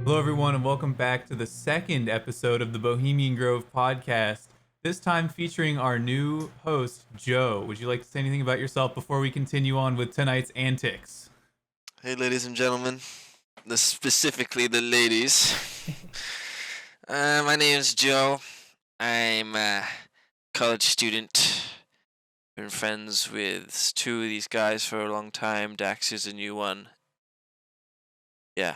Hello, everyone, and welcome back to the second episode of the Bohemian Grove podcast. This time featuring our new host, Joe. Would you like to say anything about yourself before we continue on with tonight's antics? Hey, ladies and gentlemen. Specifically the ladies. My name is Joe. I'm a college student. Been friends with two of these guys for a long time. Dax is a new one. Yeah.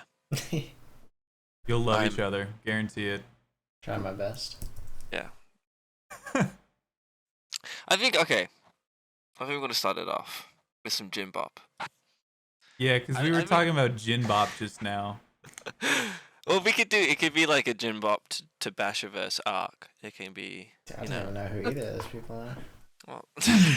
You'll love each other. Guarantee it. Try my best. Yeah. I think we're going to start it off with some Jinbop. Yeah, because we were talking about Jinbop just now. Well, it could be like a Jinbop to Bashurverse arc. It can be, I don't even know who either of those people are. Well,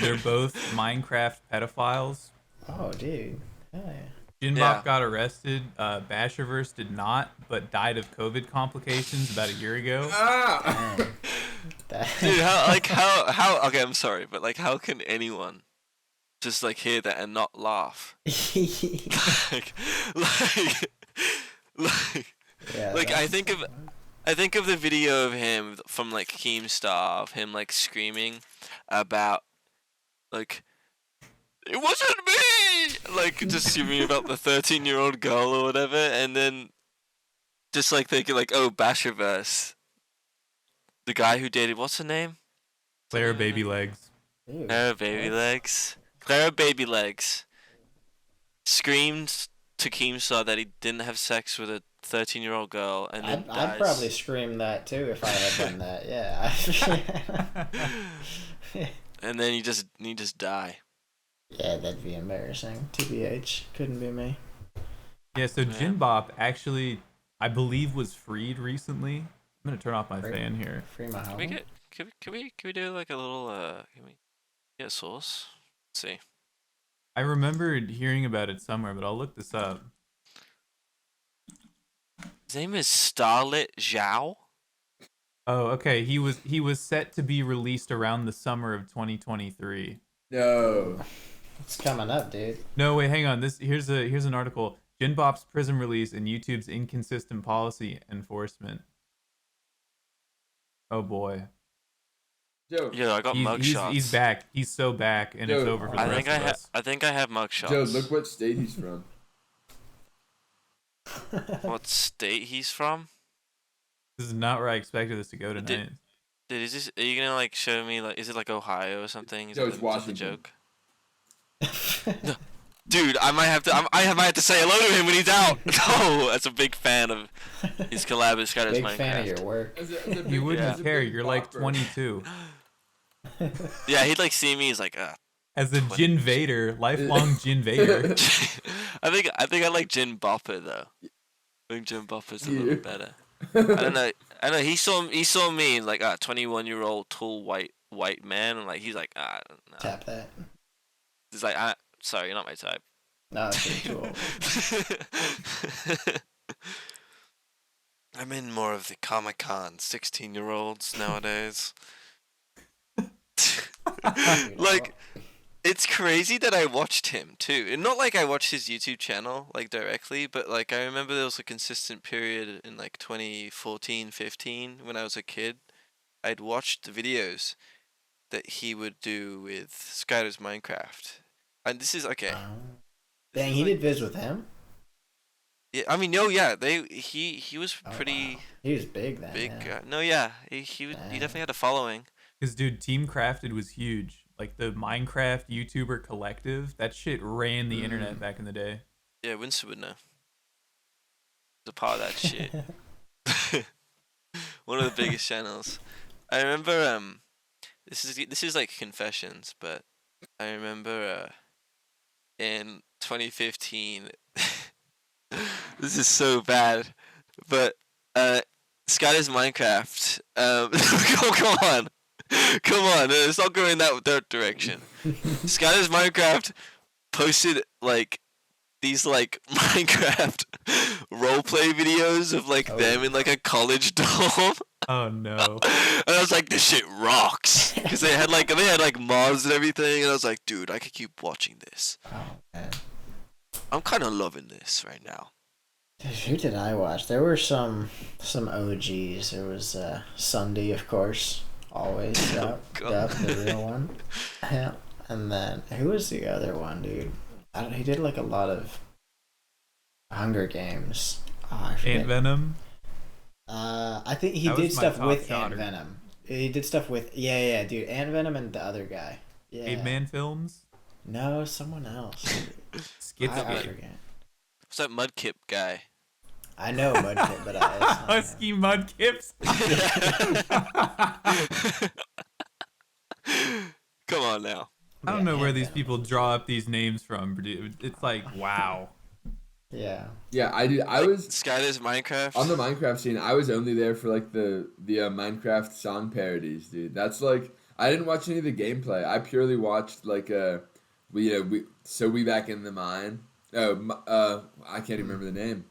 They're both Minecraft pedophiles. Oh, dude. Hell yeah. Jinbop got arrested. Bashurverse did not, but died of COVID complications about a year ago. Dude, how? Okay, I'm sorry, but like, how can anyone just like hear that and not laugh? Like, I think of the video of him from like Keemstar of him like screaming about like, it wasn't me, like just screaming about the 13-year-old girl or whatever, and then just like thinking like, oh, Bashurverse, the guy who dated, what's her name? Claire Baby Legs. Clara Baby Legs screamed to Keemstar that he didn't have sex with a 13-year-old girl, and then I'd probably scream that too if I had done that. Yeah. And then you just die. Yeah, that'd be embarrassing. TBH, couldn't be me. Yeah, so Jinbop actually, I believe, was freed recently. I'm gonna turn off my fan here. Free my home. Can we do like a little can we get a source? Let's see. I remembered hearing about it somewhere, but I'll look this up. His name is Starlit Zhao. Oh, okay. He was set to be released around the summer of 2023. No. It's coming up, dude. No, wait, hang on. Here's an article. Jinbop's prison release and YouTube's inconsistent policy enforcement. Oh boy. Joe. Yeah, I got mugshots. He's back. He's so back, and it's over for the rest of us. I think I have mugshots. Joe, look what state he's from. What state he's from? This is not where I expected this to go tonight. Dude, are you gonna like show me like, is it like Ohio or something? Joe, it's Washington. Is that the joke? Dude, I might have to say hello to him when he's out. Oh, that's a big fan of his collab with Skyler's Big Minecraft. fan of your work. You wouldn't care. You're like 22. Yeah, he'd like see me. He's like, As a Jin Vader, lifelong Jin Vader. I think I like Jin Bopper though. I think Jin Bopper's a little better. I don't know. He saw me like a 21-year-old tall white man, and like he's like, no. Tap that. He's like, sorry, you're not my type. No, it's too old. I'm in more of the Comic-Con 16-year-olds nowadays. Like, it's crazy that I watched him too. And not like I watched his YouTube channel like directly, but like I remember there was a consistent period in like 2014, 15 when I was a kid. I'd watched the videos that he would do with Skyler's Minecraft. And this is okay. Dang, he did viz with him? Yeah, I mean, no, yeah, he was pretty. Wow. He was big then. Big. Yeah. No, yeah, he definitely had a following. Because, dude, Team Crafted was huge. Like, the Minecraft YouTuber collective, that shit ran the internet back in the day. Yeah, Winston would know. He's a part of that shit. One of the biggest channels. I remember, this is like confessions, but I remember, in 2015, this is so bad, but, Skyler's Minecraft, Come on, let's not go in that direction. Skyler's Minecraft posted like these like Minecraft roleplay videos of like them in like a college dorm. Oh no! And I was like, this shit rocks, because they had like mods and everything, and I was like, dude, I could keep watching this. Oh man, I'm kind of loving this right now. Who did I watch? There were some OGs. There was Sunday, of course, always. Yep, God. the real one. Yeah. And then who was the other one, dude? I don't. He did like a lot of Hunger Games. Oh, I forget. Ant Venom. I think he That did was my stuff top with shotter. Ant Venom. He did stuff with dude. Ant Venom and the other guy. Yeah. Caveman Films. No, someone else. I Skitscape. forget. What's that Mudkip guy? I know Mudkip, but it's not him. Husky Mudkips. Come on now. I don't know where Ant these Venom. people draw up these names from, but it's like, wow. Yeah. Yeah, I was Skyler's Minecraft. on the Minecraft scene. I was only there for like the Minecraft song parodies, dude. That's like I didn't watch any of the gameplay. I purely watched like we back in the mine. I can't even remember the name.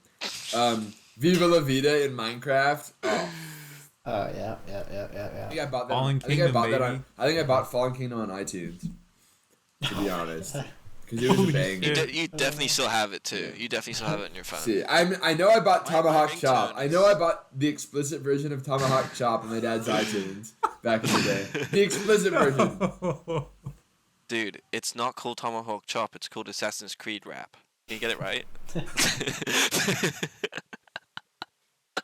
Viva La Vida in Minecraft. Oh, Oh yeah. I think I bought that. Fallen I think I Kingdom, bought that baby. on. I think I bought Fallen Kingdom on iTunes. To be honest, because it was Holy a banger. shit. You definitely still have it too. You definitely still have it on your phone. See, I know I bought My Tomahawk ringtone Chop. I is- know I bought the explicit version of Tomahawk Chop on my dad's iTunes back in the day. The explicit version. Dude, it's not called Tomahawk Chop. It's called Assassin's Creed Rap. Can you get it right?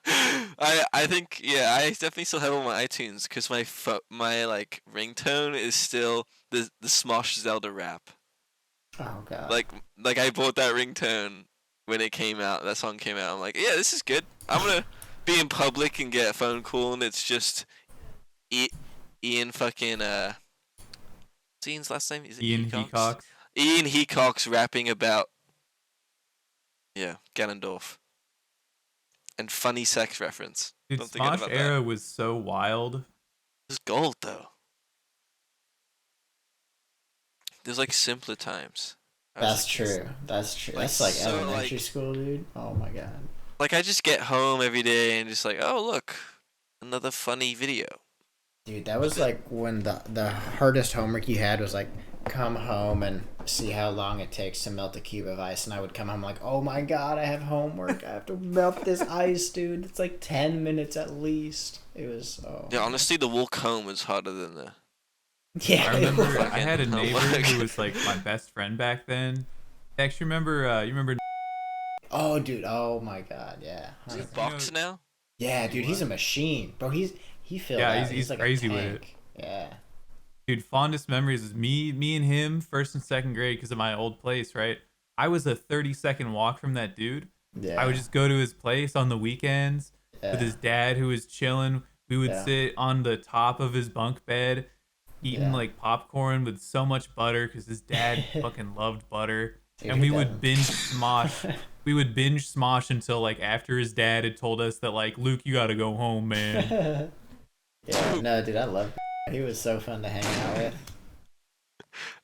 I think I definitely still have it on my iTunes because my like ringtone is still the Smosh Zelda rap. Oh god. Like I bought that ringtone when it came out. That song came out. I'm like, yeah, this is good. I'm gonna be in public and get a phone call, and it's just Ian fucking what's Ian's last name? Is it Ian Hecox? Hecox. Ian Hecox rapping about Ganondorf and funny sex reference. Dude, Don't forget Smosh about era that. was so wild. It's gold though. There's like simpler times. That's true. That's true. Like, That's like so, elementary like- school, dude. Oh my god. Like I just get home every day and just like, oh look, another funny video. Dude, that was like when the hardest homework you had was like come home and see how long it takes to melt a cube of ice, and I would come home like, oh my god, I have homework. I have to melt this ice, dude. It's like 10 minutes at least. It was Yeah, honestly, the walk home was harder than the. yeah. I it was. remember I had a Fucking neighbor homework. who was like my best friend back then. Actually, you remember Oh, dude. Oh my god. Yeah. Is it box now? Yeah, dude. He's a machine, bro. He filled Yeah, out. he's like crazy a with tank. Yeah. Dude, fondest memories is me and him first and second grade because of my old place, right? I was a 30-second walk from that dude. Yeah. I would just go to his place on the weekends yeah. with his dad who was chilling. We would Yeah. sit on the top of his bunk bed eating Yeah. like popcorn with so much butter because his dad fucking loved butter. Dude, And we he would binge Smosh. We would binge Smosh until like after his dad had told us that like, Luke, you gotta go home, man. Yeah, no, dude, I loved He was so fun to hang out with.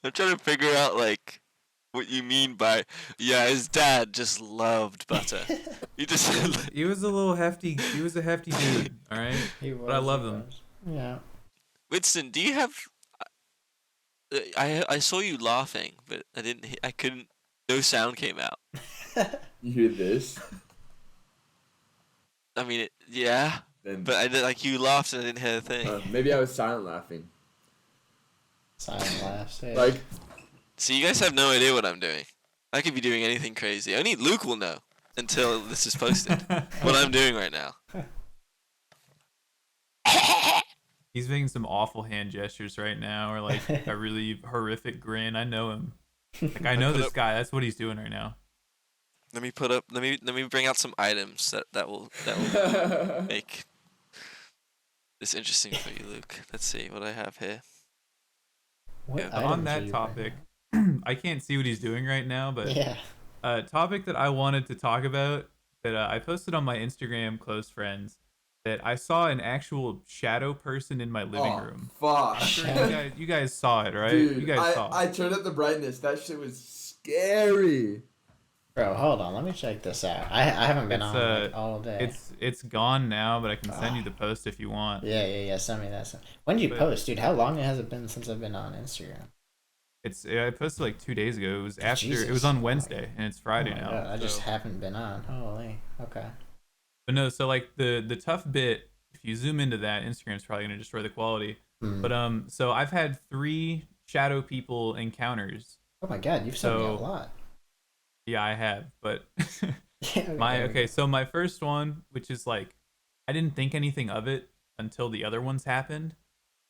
I'm trying to figure out like what you mean by his dad just loved butter. He just He was a little hefty. He was a hefty dude. All right. He was, But I love he him. was. Yeah. Winston, do you have? I saw you laughing, but I couldn't. No sound came out. You hear this? I mean, yeah, Then but I did like you laughed and I didn't hear a thing. maybe I was silent laughing. Silent laughs. Yeah. Like So you guys have no idea what I'm doing. I could be doing anything crazy. Only Luke will know until this is posted. What I'm doing right now. He's making some awful hand gestures right now, or like a really horrific grin. I know him. Like I know put this up- guy. That's what he's doing right now. Let me bring out some items that will make this interesting for you, Luke. Let's see what I have here. What yeah, items On are that you topic, I can't see what he's doing right now, but wearing? Yeah. a topic that I wanted to talk about that I posted on my Instagram close friends that I saw an actual shadow person in my living room. fuck. I'm sure you guys saw it, right? Dude, you guys saw. I turned up the brightness. That shit was scary. Bro, hold on. Let me check this out. I haven't been It's, on like, all day. It's gone now, but I can send you the post if you want. Yeah. Send me that. When did you But- post, dude? How long has it been since I've been on Instagram? I posted like 2 days ago. It was after. It was Jesus. on Wednesday, and it's Oh Friday my now. God, I just so- haven't been on. Holy. Okay. But no, so like the tough bit. If you zoom into that, Instagram's probably gonna destroy the quality. Hmm. But so I've had 3 shadow people encounters. Oh my God, you've sent me a So- lot. Yeah, I have. But Yeah, okay, so my first one, which is like, I didn't think anything of it until the other ones happened.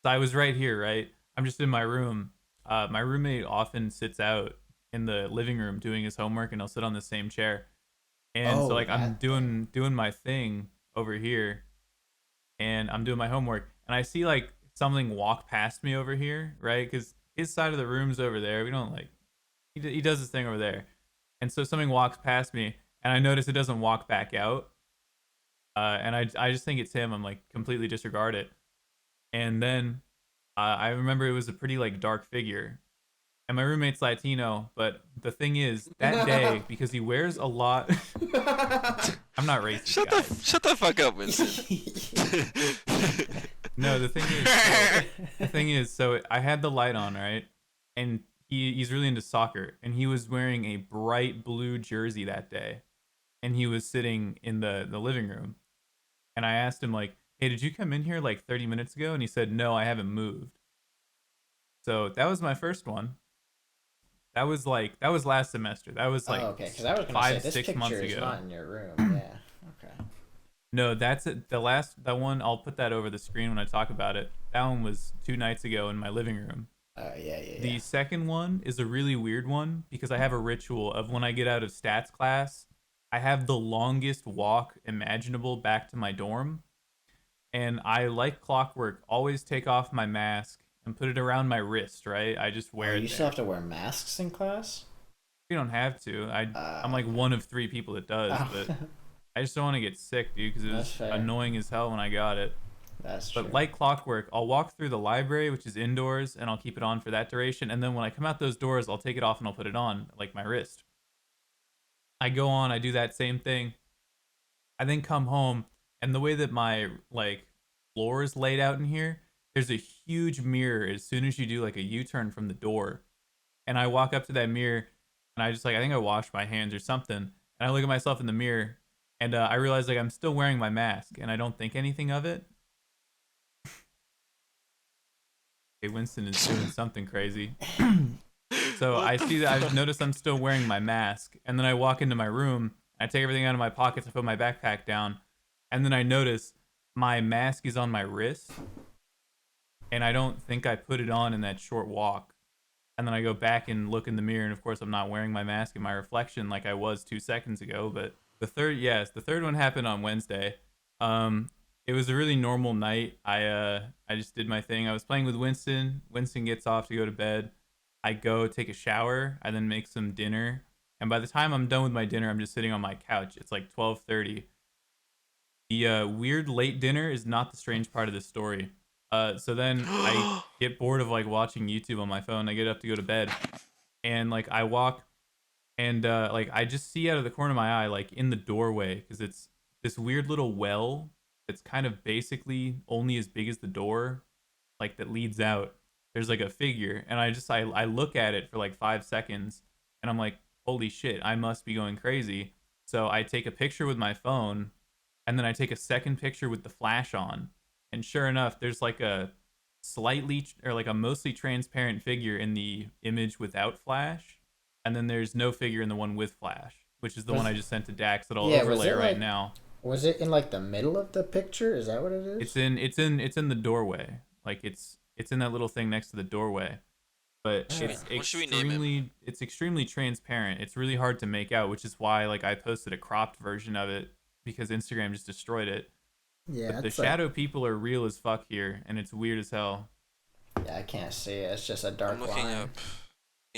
So I was right here, right? I'm just in my room. My roommate often sits out in the living room doing his homework, and I'll sit on the same chair. And so Oh, like I'm that doing my thing over here, and I'm doing my homework, and I see like something walk past me over here, right? Because his side of the room's over there. We don't like he does his thing over there, and so something walks past me, and I notice it doesn't walk back out, and I just think it's him. I'm like completely disregard it, and then I remember it was a pretty like dark figure, and my roommate's Latino, but the thing is that day because he wears a lot. I'm not racist, guys. Shut the fuck up, Winston. No, the thing is, so I had the light on, right? And he's really into soccer, and he was wearing a bright blue jersey that day, and he was sitting in the living room, and I asked him like, "Hey, did you come in here like 30 minutes ago?" And he said, "No, I haven't moved." So that was my first one. That was last semester. That was like oh, okay, because I was gonna 5, say this 6 picture months is ago. not in your room. Yeah. Okay. No, that's it. That one, I'll put that over the screen when I talk about it. That one was 2 nights ago in my living room. Yeah. The second one is a really weird one because I have a ritual of when I get out of stats class, I have the longest walk imaginable back to my dorm. And I, like clockwork, always take off my mask and put it around my wrist, right? I just wear it You there. still have to wear masks in class? You don't have to. I'm like one of 3 people that does, Oh. but I just don't want to get sick, dude, because it That's was fair. annoying as hell when I got it. That's true. But like clockwork, I'll walk through the library, which is indoors, and I'll keep it on for that duration. And then when I come out those doors, I'll take it off and I'll put it on, like my wrist. I go on, I do that same thing. I then come home, and the way that my like floor is laid out in here, there's a huge mirror as soon as you do like a U-turn from the door. And I walk up to that mirror, and I just like, I think I washed my hands or something. And I look at myself in the mirror, and I realize like I'm still wearing my mask, and I don't think anything of it. Hey, Winston is doing something crazy. So I see that I've noticed I'm still wearing my mask, and then I walk into my room, I take everything out of my pockets, I put my backpack down, and then I notice my mask is on my wrist, and I don't think I put it on in that short walk. And then I go back and look in the mirror, and of course I'm not wearing my mask in my reflection like I was 2 seconds ago. But the third one happened on Wednesday. It was a really normal night. I just did my thing. I was playing with Winston. Winston gets off to go to bed. I go take a shower. I then make some dinner. And by the time I'm done with my dinner, I'm just sitting on my couch. It's like 12:30. The weird late dinner is not the strange part of the story. So then I get bored of like watching YouTube on my phone. I get up to go to bed, and like I walk, and like I just see out of the corner of my eye, like in the doorway, because it's this weird little well that's kind of basically only as big as the door, like that leads out. There's like a figure, and I look at it for like 5 seconds, and I'm like, holy shit, I must be going crazy. So I take a picture with my phone, and then I take a second picture with the flash on. And sure enough, there's like a mostly transparent figure in the image without flash, and then there's no figure in the one with flash, which is the one I just sent to Dax that I'll overlay right now. Was it in like the middle of the picture? Is that what it is? It's in the doorway. Like it's in that little thing next to the doorway. But What should we name him? it's extremely transparent. It's really hard to make out, which is why like I posted a cropped version of it because Instagram just destroyed it. Yeah, But the shadow people are real as fuck here, and it's weird as hell. Yeah, I can't see it. It's just a dark I'm looking line.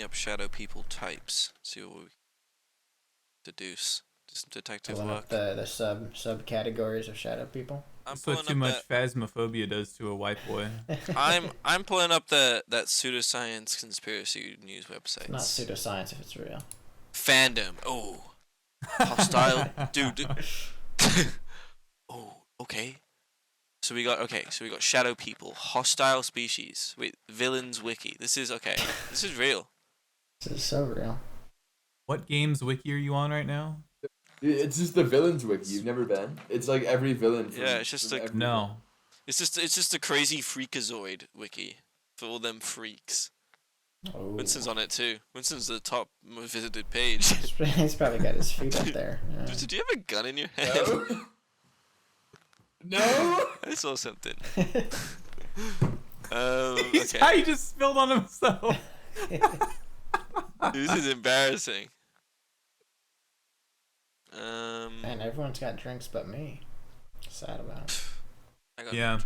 up shadow people types. See what we deduce. Just detective Pulling work. up the subcategories of shadow people. I'm That's what pulling too up much phasmophobia does to a white boy. I'm pulling up that pseudoscience conspiracy news websites. Not pseudoscience if it's real. Fandom. Oh, hostile, dude. Oh, okay. So we got shadow people, hostile species. Wait, villains wiki. This is okay. This is real. This is so real. What games wiki are you on right now? Dude, it's just the villains wiki. You've never been? It's like every villain. Yeah, it's just like No. It's just a crazy freakazoid wiki for all them freaks. Oh. Winston's on it too. Winston's the top most visited page. He's probably got his feet up there. Yeah. Did you have a gun in your head? No. No. I saw something. He's Okay. He just spilled on himself. This is embarrassing. Man, everyone's got drinks but me. Sad about it. I got Yeah.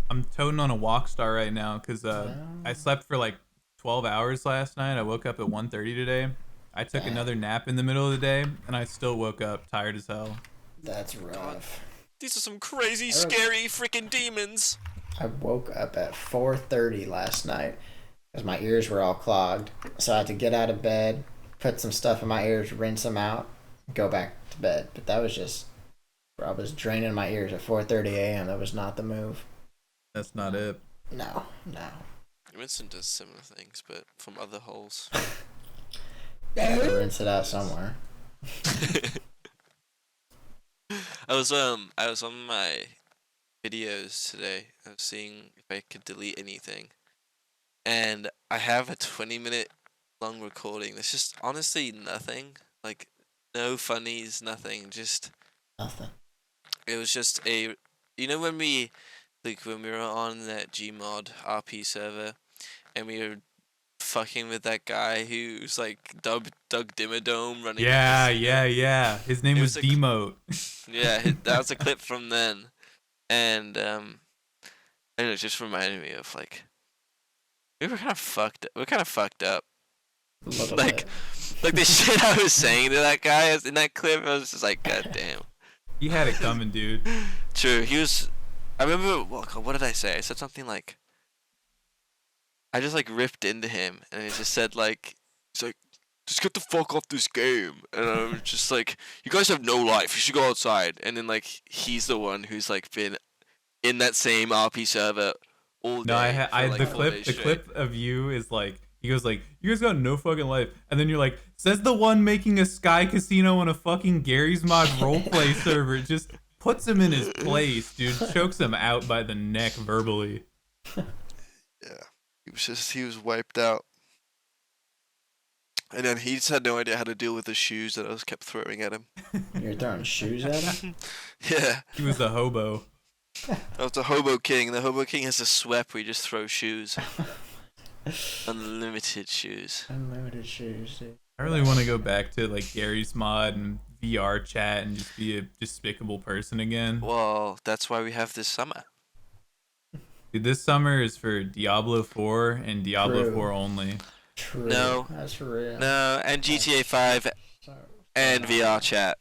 I'm toting on a walk star right now because I slept for like 12 hours last night. I woke up at 1:30 today. I took another nap in the middle of the day, and I still woke up tired as hell. That's rough. These are some crazy, scary freaking demons. I woke up at 4:30 last night because my ears were all clogged. So I had to get out of bed, put some stuff in my ears, rinse them out, go back to bed. But that was just, I was draining my ears at 4:30 a.m. That was not the move. That's not it. No. Winston does similar things, but from other holes. Gotta rinse it out somewhere. I was on my videos today. I was seeing if I could delete anything, and I have a 20-minute long recording. There's just honestly nothing. Like no funnies, nothing. Just Nothing. it was just a, when we were on that Gmod RP server, and we were fucking with that guy who's like Doug Dimmadome running. Yeah. His name It was was Demote. Yeah, that was a clip from then, and it just reminded me of like we were kind of fucked. We're kind of fucked up. A little Like, bit. like the shit I was saying to that guy in that clip, I was just like, God damn. He had it coming, dude. True. He was. I remember. What did I say? I said something like. I just like ripped into him, and it just said like, he's like, just get the fuck off this game, and I was just like, you guys have no life. You should go outside. And then like he's the one who's like been in that same RP server all day. No, for, like, the 4 clip days the straight. clip of you is like, he goes like, you guys got no fucking life, and then you're like, says the one making a Sky Casino on a fucking Gary's Mod roleplay server. It just puts him in his place, dude. Chokes him out by the neck verbally. Yeah, he was wiped out. And then he just had no idea how to deal with the shoes that I was kept throwing at him. You're throwing shoes at him? Yeah, He was a hobo. I was the Hobo King. The Hobo King has a sweep where you just throw shoes. Unlimited shoes. Unlimited shoes, dude. I really want to go back to like Gary's Mod and VRChat and just be a despicable person again. Well, that's why we have this summer. Dude, this summer is for Diablo 4 and Diablo True. 4 only. True. No. That's real. No, and GTA 5 and VRChat.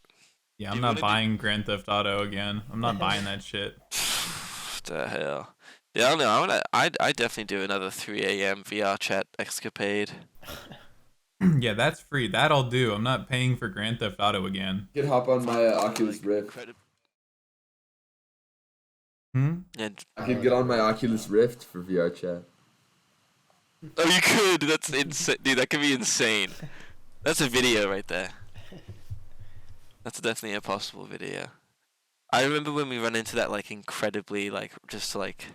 Yeah, I'm You not wanna do- buying Grand Theft Auto again. I'm not buying that shit. What the hell? Yeah, I don't know. I definitely do another 3 a.m. VRChat escapade. Yeah, that's free. That I'll do. I'm not paying for Grand Theft Auto again. You could hop on my Oculus Rift. And, I could get on my Oculus Rift for VR chat. oh, you could. That's insane, dude. That could be insane. That's a video right there. That's definitely a possible video. I remember when we run into that like incredibly like just like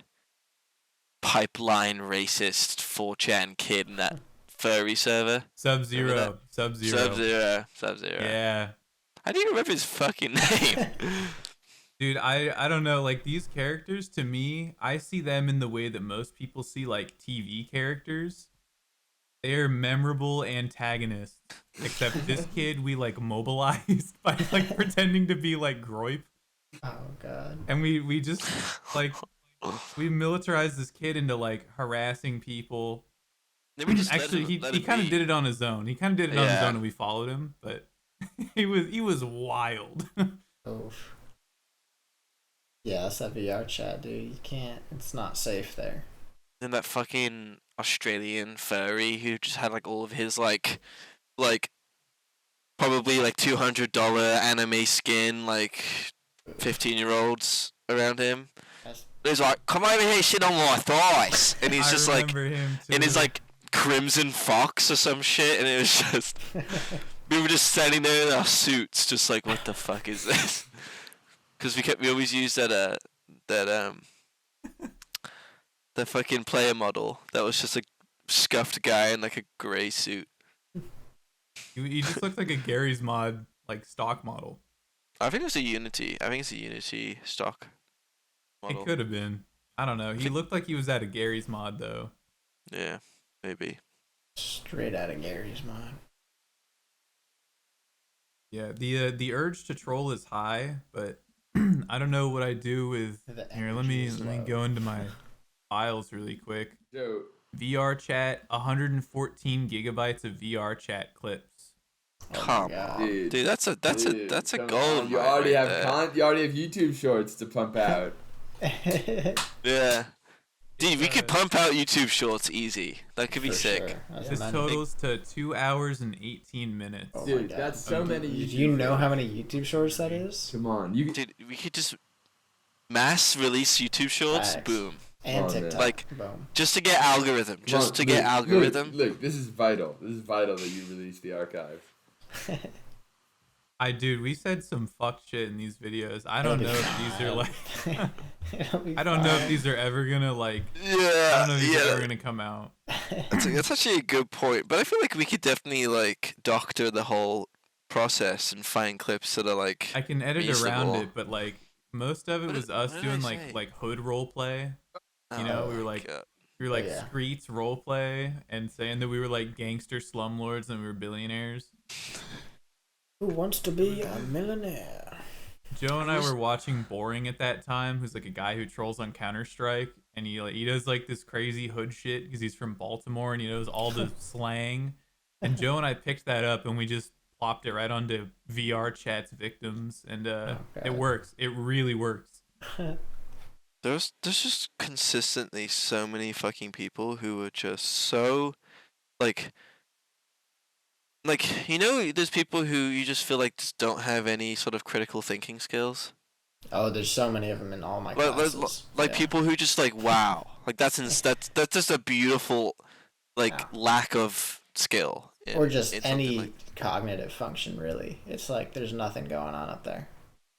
pipeline racist 4chan kid in that furry server. Sub-Zero. Sub-Zero. Sub-Zero. Yeah. How do you remember his fucking name? Dude, I don't know. Like, these characters, to me, I see them in the way that most people see, like, TV characters. They're memorable antagonists. Except this kid, we, like, mobilized by, like, pretending to be, like, Groip. Oh, God. And we just, like, we militarized this kid into, like, harassing people. Then we just Actually, let he him kind of be. did it on his own. He kind of did it on his Yeah. own, and we followed him. But he was wild. Oof. Yeah, that's that VR chat, dude. You can't. It's not safe there. Then that fucking Australian furry who just had like all of his like probably like $200 anime skin like 15-year-olds around him. He's like, "Come over here, sit on my thighs," and he's I just like, remember him too. and he's like Crimson Fox or some shit, and it was just, we were just standing there in our suits, just like, what the fuck is this? Because we always use that the fucking player model that was just a scuffed guy in like a gray suit. He just looked like a Gary's Mod like stock model. I think it was a Unity. I think it's a Unity stock model. It could have been. I don't know. He looked like he was at a Gary's Mod though. Yeah, maybe. Straight out of Gary's Mod. Yeah, the urge to troll is high, but I don't know what I do with. The Here, let energy me is low. go into my files really quick. Joe, VRChat, 114 gigabytes of VRChat clips. Oh my Come God. on, Dude, dude. That's a come goal. on, you already have you already have YouTube Shorts to pump out. Yeah. Dude, we could pump out YouTube Shorts easy. That could be For sick. sure. That's This money. totals to 2 hours and 18 minutes. Oh my Dude, God. that's so many. Do YouTube you know Shorts. how many YouTube shorts that is? Come on, you. Dude, we could just mass release YouTube Shorts. Facts. Boom. And Oh, man. TikTok. Like- Boom. Just to get algorithm. Come Just on, to get look, algorithm. Look, this is vital. This is vital that you release the archive. Dude, we said some fuck shit in these videos. I don't know if these are like. It'll be I don't know if fine. these are ever gonna like. I Yeah. don't know if these are ever Yeah. gonna come out. That's actually a good point. But I feel like we could definitely like doctor the whole process and find clips that are like. I can edit around reasonable. it, but like most of it What was did- us what did I doing say? like hood role play. You know, Oh we were my like God. yeah. streets role play and saying that we were like gangster slumlords and we were billionaires. Who wants to be a millionaire? Joe and I were watching Boring at that time, who's like a guy who trolls on Counter-Strike, and he does like this crazy hood shit because he's from Baltimore and he knows all the slang. And Joe and I picked that up and we just plopped it right onto VRChat's victims, and it God. works. It really works. There's just consistently so many fucking people who are just so like there's people who you just feel like just don't have any sort of critical thinking skills. Oh, there's so many of them in all my Like classes. like Yeah. people who just like wow, like that's just a beautiful like Yeah. lack of skill. Or just in something any like- cognitive function, really. It's like there's nothing going on up there.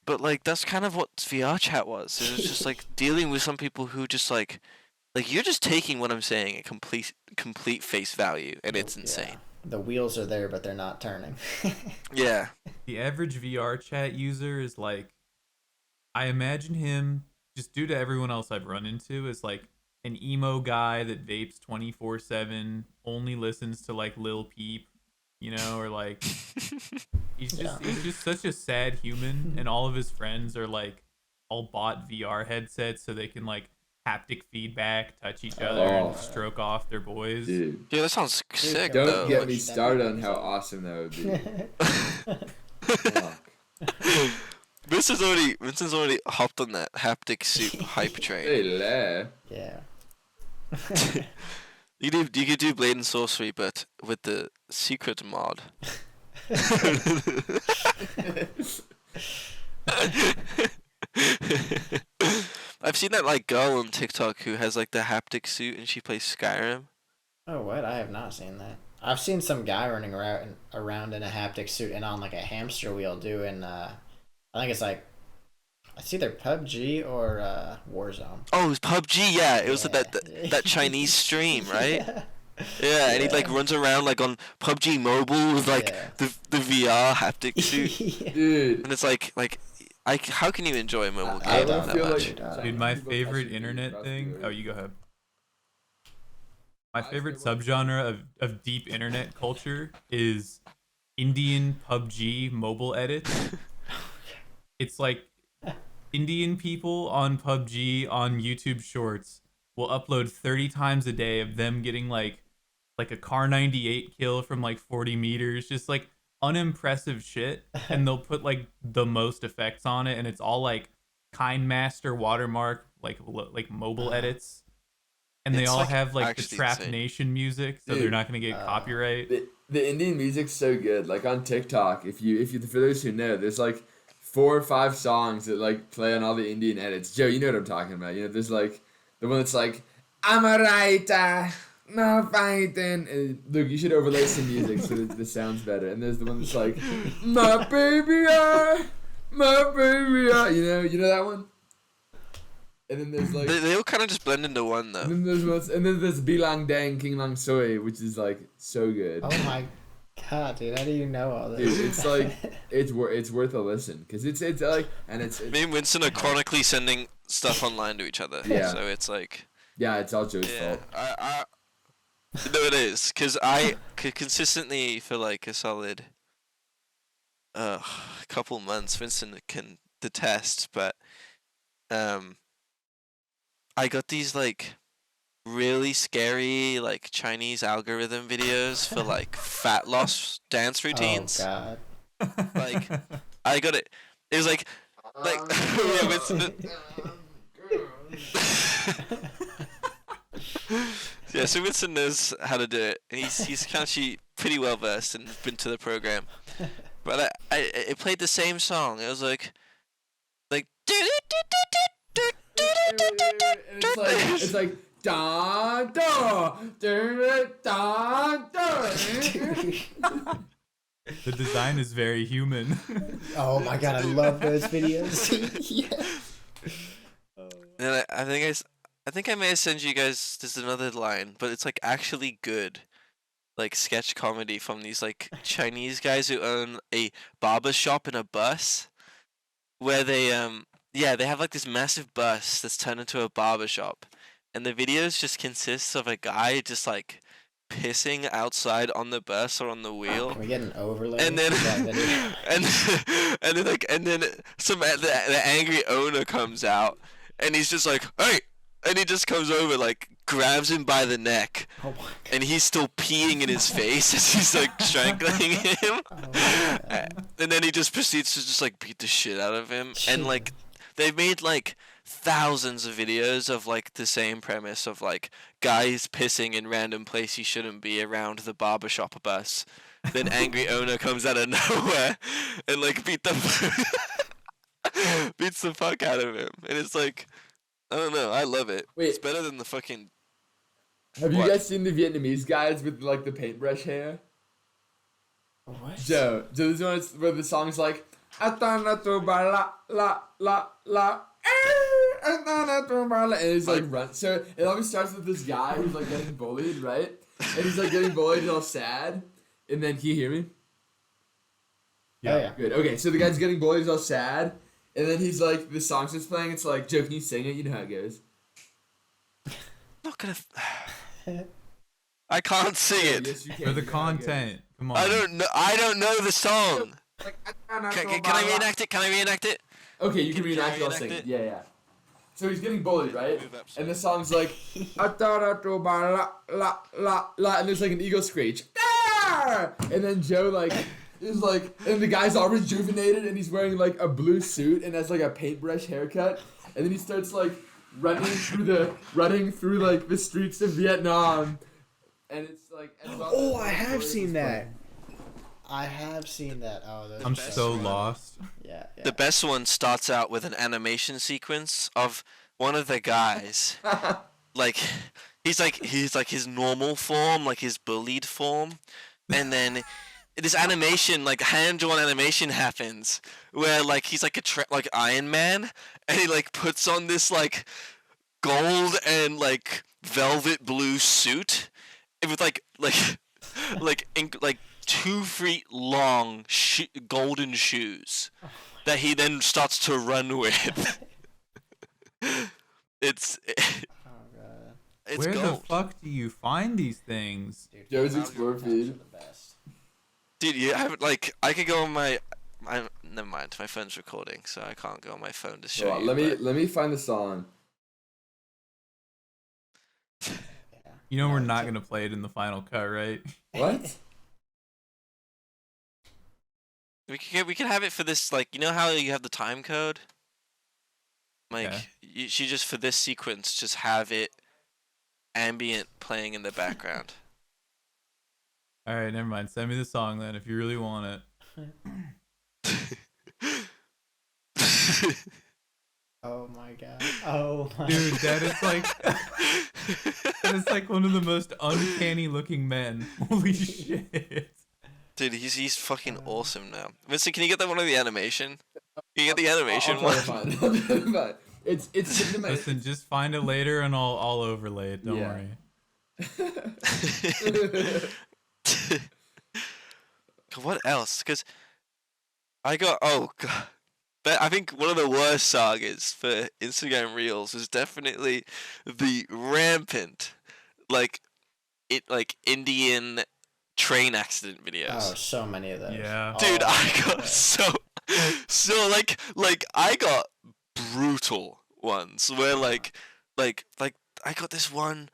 But like that's kind of what VRChat was. It was just like dealing with some people who just like you're just taking what I'm saying at complete face value, and it's Yeah. insane. The wheels are there, but they're not turning. Yeah. The average VRChat user is like, I imagine him, just due to everyone else I've run into, is like an emo guy that vapes 24/7, only listens to like Lil Peep, you know, or like he's just such a sad human, and all of his friends are like all bought VR headsets so they can like haptic feedback, touch each other, Oh. and stroke off their boys. Dude, Yeah, that sounds sick Don't though. get Like, me That'd be started on how awesome. awesome that would be. Fuck. Vincent's already hopped on that haptic suit hype train. Hey, there. Yeah. You could do Blade and Sorcery, but with the secret mod. I've seen that like girl on TikTok who has like the haptic suit and she plays Skyrim. Oh, what? I have not seen that. I've seen some guy running around in a haptic suit and on like a hamster wheel doing, I think it's like, it's either PUBG or Warzone. Oh, it was PUBG. Yeah, it was Yeah. that Chinese stream, right? Yeah. Yeah, and he Yeah. like runs around like on PUBG Mobile with like Yeah. the VR haptic suit, Yeah. Dude. and it's like how can you enjoy a mobile I game don't that feel much? like- much. Dude, my Jinbop favorite Bashurverse internet across thing. the- Oh, you go ahead. My I favorite feel like- subgenre of deep internet culture is Indian PUBG mobile edits. It's like Indian people on PUBG on YouTube Shorts will upload 30 times a day of them getting like a Car 98 kill from like 40 meters, just like unimpressive shit, and they'll put like the most effects on it, and it's all like KindMaster watermark like mobile edits. And they It's, all like, have like the actually Trap insane. Nation music, so they're Dude, not gonna get copyright. The Indian music's so good. Like on TikTok, if you for those who know, there's like 4 or 5 songs that like play on all the Indian edits. Joe, you know what I'm talking about. You know, there's like the one that's like, I'm a writer, no fighting. And, look, you should overlay some music so that this sounds better. And there's the one that's like, my baby, my baby. You know that one? And then there's like They all kind of just blend into one though. and then there's Bilang Dang King Lang Soy, which is like so good. Oh my god, dude! How do you know all this? Dude, it's like it's worth a listen because it's like and it's Me and Winston are chronically sending stuff online to each other. Yeah. So it's like. yeah, it's all Joe's Yeah. fault. No, it is because I could consistently for like a solid couple months. Winston can detest, but I got these like really scary like Chinese algorithm videos for like fat loss dance routines. Oh god. Like I got it. It was like yeah, Winston. Yeah, so Winston knows how to do it, and he's actually pretty well versed and been to the program. But it played the same song. It was like It's like da da da da da. The design is very human. Oh my god, I love those videos. Yeah. And I think I may have sent you guys just another line, but it's like actually good, like sketch comedy from these like Chinese guys who own a barber shop in a bus, where they have like this massive bus that's turned into a barber shop, and the videos just consists of a guy just like pissing outside on the bus or on the wheel. Can we get an overlay? And then, of that video? and then the angry owner comes out, and he's just like, hey, and he just comes over, like grabs him by the neck, Oh my god. and he's still peeing in his face as he's like strangling him, and then he just proceeds to just like beat the shit out of him, and like they've made like thousands of videos of like the same premise of like guys pissing in random place he shouldn't be around the barbershop bus. Then angry owner comes out of nowhere and like beats the fuck out of him. And it's like, I don't know, I love it. Wait. It's better than the fucking. Have you What? guys seen the Vietnamese guys with like the paintbrush hair? What? Joe, this one is where the song's like Atana to ba la la Atana to ba la, and it's like run. So it always starts with this guy who's like getting bullied, right? And he's like getting bullied and all sad. And then, can you hear me? Oh, yeah. Good. Okay, so the guy's getting bullied, he's all sad. And then he's like, the song's just playing. It's like, Joe, can you sing it? You know how it goes. I'm not gonna. I can't sing it. Yes, you can. For the You know how it goes. content. Come on. I don't know the song. Can I reenact it? Can I reenact it? Okay, you can Can you reenact it, I'll reenact sing it. it? Yeah. So he's getting bullied, right? Move up, And the song's like, Atara to ba la la, and there's like an eagle screech. Ah! And then Joe like is like, and the guy's all rejuvenated, and he's wearing like a blue suit and has like a paintbrush haircut, and then he starts like running through like the streets of Vietnam, and it's like. Oh, I have seen that. I have seen that. Oh, those I'm are so fun. lost. Yeah. The best one starts out with an animation sequence of one of the guys, like he's like his normal form, like his bullied form, and then this animation, like hand-drawn animation, happens where like he's like like Iron Man, and he like puts on this like gold and like velvet blue suit with like 2 feet long golden shoes that he then starts to run with. It's Oh god. Where the gold. fuck do you find these things? Dude, Joe's Pokemon Explore maps feed. are the best. Dude, you have like I could go on my never mind, my phone's recording, so I can't go on my phone to show Hold on, you. let me find the song. Yeah. You know we're Yeah, not it's- gonna play it in the final cut, right? What? We could have it for this, like, you know how you have the time code? Like, Yeah. you should just, for this sequence, just have it ambient playing in the background. All right, never mind. Send me the song then if you really want it. Oh my god. Oh my. Dude, that is like one of the most uncanny looking men. Holy shit. Dude, he's fucking awesome now. Vincent, can you get that one of the animation? Can you get the animation I'll one? try to find it. I'll try to find it. It's in my. Listen, just find it later and I'll overlay it. Don't Yeah. worry. What else? Because I got God. But I think one of the worst sagas for Instagram Reels is definitely the rampant, like Indian train accident videos. Oh, so many of those. Yeah. Dude, Oh, I got so like I got brutal ones where like I got this one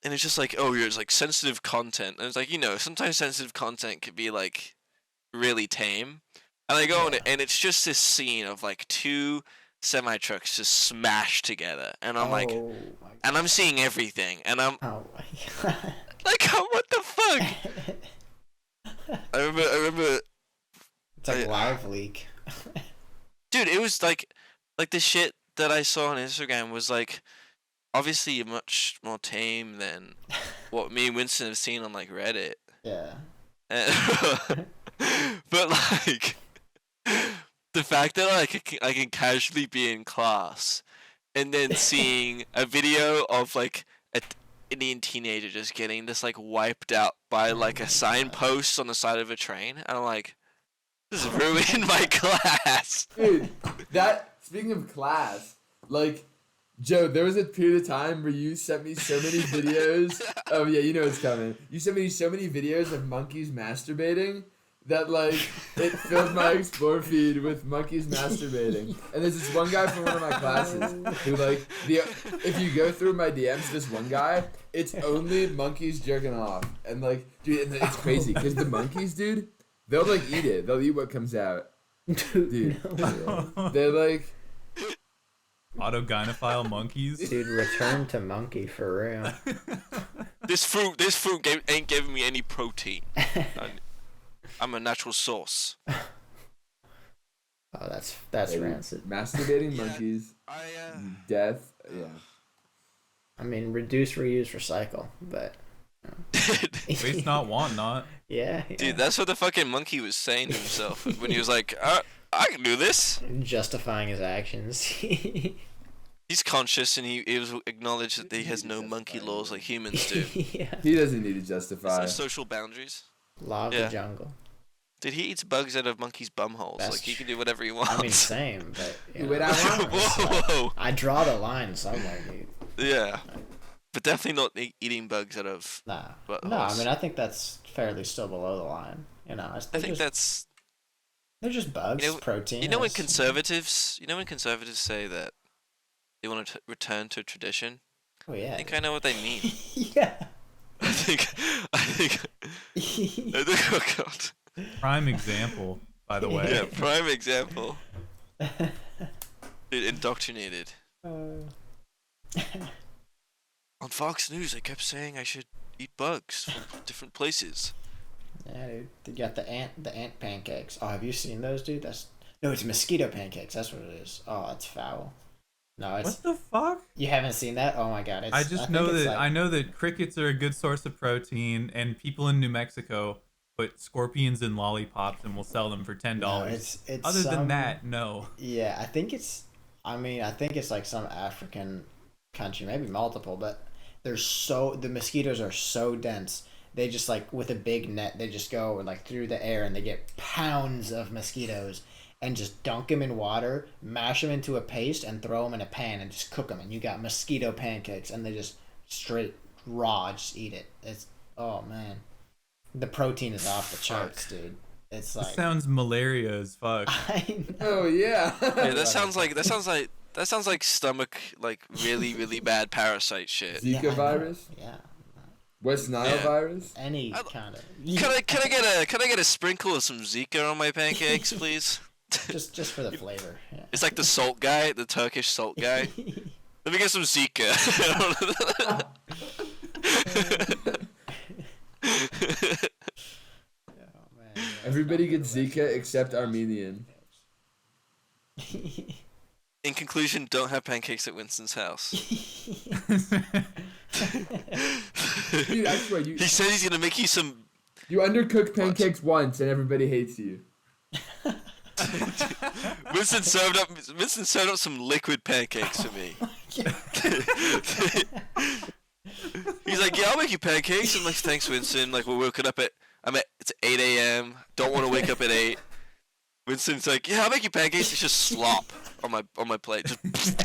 and it's just like, oh, it's like sensitive content, and it's like, sometimes sensitive content could be like really tame, and I go on it and it's just this scene of like two semi trucks just smashed together, and I'm like, Oh my and I'm seeing everything, and I'm Oh my god. like, what the fuck? I remember. It's like live leak. Dude, it was like the shit that I saw on Instagram was like obviously much more tame than what me and Winston have seen on like Reddit. Yeah. But like the fact that I can casually be in class and then seeing a video of like an Indian teenager just getting this like wiped out by like a signpost on the side of a train, and I'm like, this is ruined my class. Dude, speaking of class, like, Joe, there was a period of time where you sent me so many videos. Oh yeah, you know it's coming. You sent me so many videos of monkeys masturbating that like it filled my explore feed with monkeys masturbating. And there's this one guy from one of my classes who like if you go through my DMs, this one guy, it's only monkeys jerking off. And like, dude, it's crazy because the monkeys, dude, they'll like eat it. They'll eat what comes out. Dude, No. they're like Autogynephile monkeys. Dude, return to monkey for real. This fruit ain't giving me any protein. I'm a natural source. Oh, that's rancid. masturbating monkeys, death. Yeah. I mean, reduce, reuse, recycle, but Waste not, want not. yeah. Dude, that's what the fucking monkey was saying to himself when he was like, I can do this. Justifying his actions. He's conscious and he was acknowledged that he has no monkey laws like humans do. Yeah. He doesn't need to There's justify. no social boundaries. Law of Yeah. the jungle. Dude, he eats bugs out of monkeys' bumholes. That's Like, he true. can do whatever he wants. I mean, same, but you Wait, know, Whoa. I draw the line somewhere, dude. Yeah. But definitely not eating bugs out of... Nah. But No, I horse. mean, I think that's fairly still below the line. You know, I think that's... they're just bugs, You know- protein. You know when it's- conservatives say that they want to return to tradition? Oh yeah. I think I know what they mean. Yeah. I think, oh god. Prime example, by the way. Yeah, prime example. Dude, indoctrinated. On Fox News, they kept saying I should eat bugs from different places. Yeah, dude. They got the ant pancakes. Oh, have you seen those, dude? No, it's mosquito pancakes. That's what it is. Oh, it's foul. No, it's What the fuck? you haven't seen that? Oh my god! It's, I just think know it's that like- I know that crickets are a good source of protein, and people in New Mexico put scorpions in lollipops and will sell them for $10. No, it's Other than some- that, no. Yeah, I think it's. I mean, I think it's like some African country, maybe multiple, but the mosquitoes are so dense. They just like with a big net, they just go like through the air and they get pounds of mosquitoes and just dunk them in water, mash them into a paste, and throw them in a pan and just cook them, and you got mosquito pancakes, and they just straight raw just eat it. It's oh man, the protein is off the charts, dude. It's This like sounds malaria as fuck. I know. Oh yeah. Yeah, that sounds like stomach, like really, really bad parasite shit. Zika Yeah, I know. virus, Yeah, West Nile Yeah. virus. any I- kind of. Can I get a sprinkle of some Zika on my pancakes, please? just for the flavor. Yeah. It's like the salt guy, the Turkish salt guy. Let me get some Zika. Oh, man. Everybody gets Zika except Armenian. In conclusion, don't have pancakes at Winston's house. Dude, I swear, He said he's gonna make you some. you undercooked pancakes once and everybody hates you. Winston served up some liquid pancakes for me. He's like, yeah, I'll make you pancakes. I'm like, thanks, Winston. Like, we're woken up it's 8 a.m. Don't want to wake up at 8. Winston's like, yeah, I'll make you pancakes. It's just slop on my plate. Just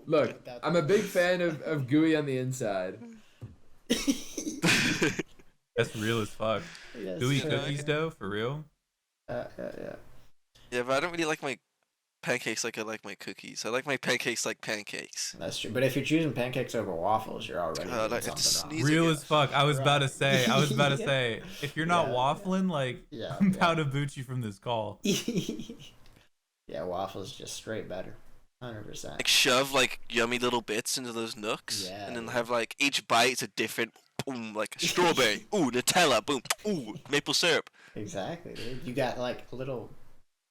Look, I'm a big fan of gooey on the inside. That's real as fuck. Yes, Gooey sir. cookies dough, for real? Yeah. Yeah, but I don't really like my pancakes like I like my cookies. I like my pancakes like pancakes. That's true. But if you're choosing pancakes over waffles, you're already doing I have to something wrong. sneeze. Real again. as fuck. I was about to say. Yeah. If you're not Yeah. waffling, like, Yeah, I'm yeah. about to boot you from this call. Yeah, waffles just straight better. 100%. Like shove like yummy little bits into those nooks, Yeah, and then yeah. have like each bite's a different boom, like strawberry, ooh Nutella, boom, ooh maple syrup. Exactly, dude. You got like little.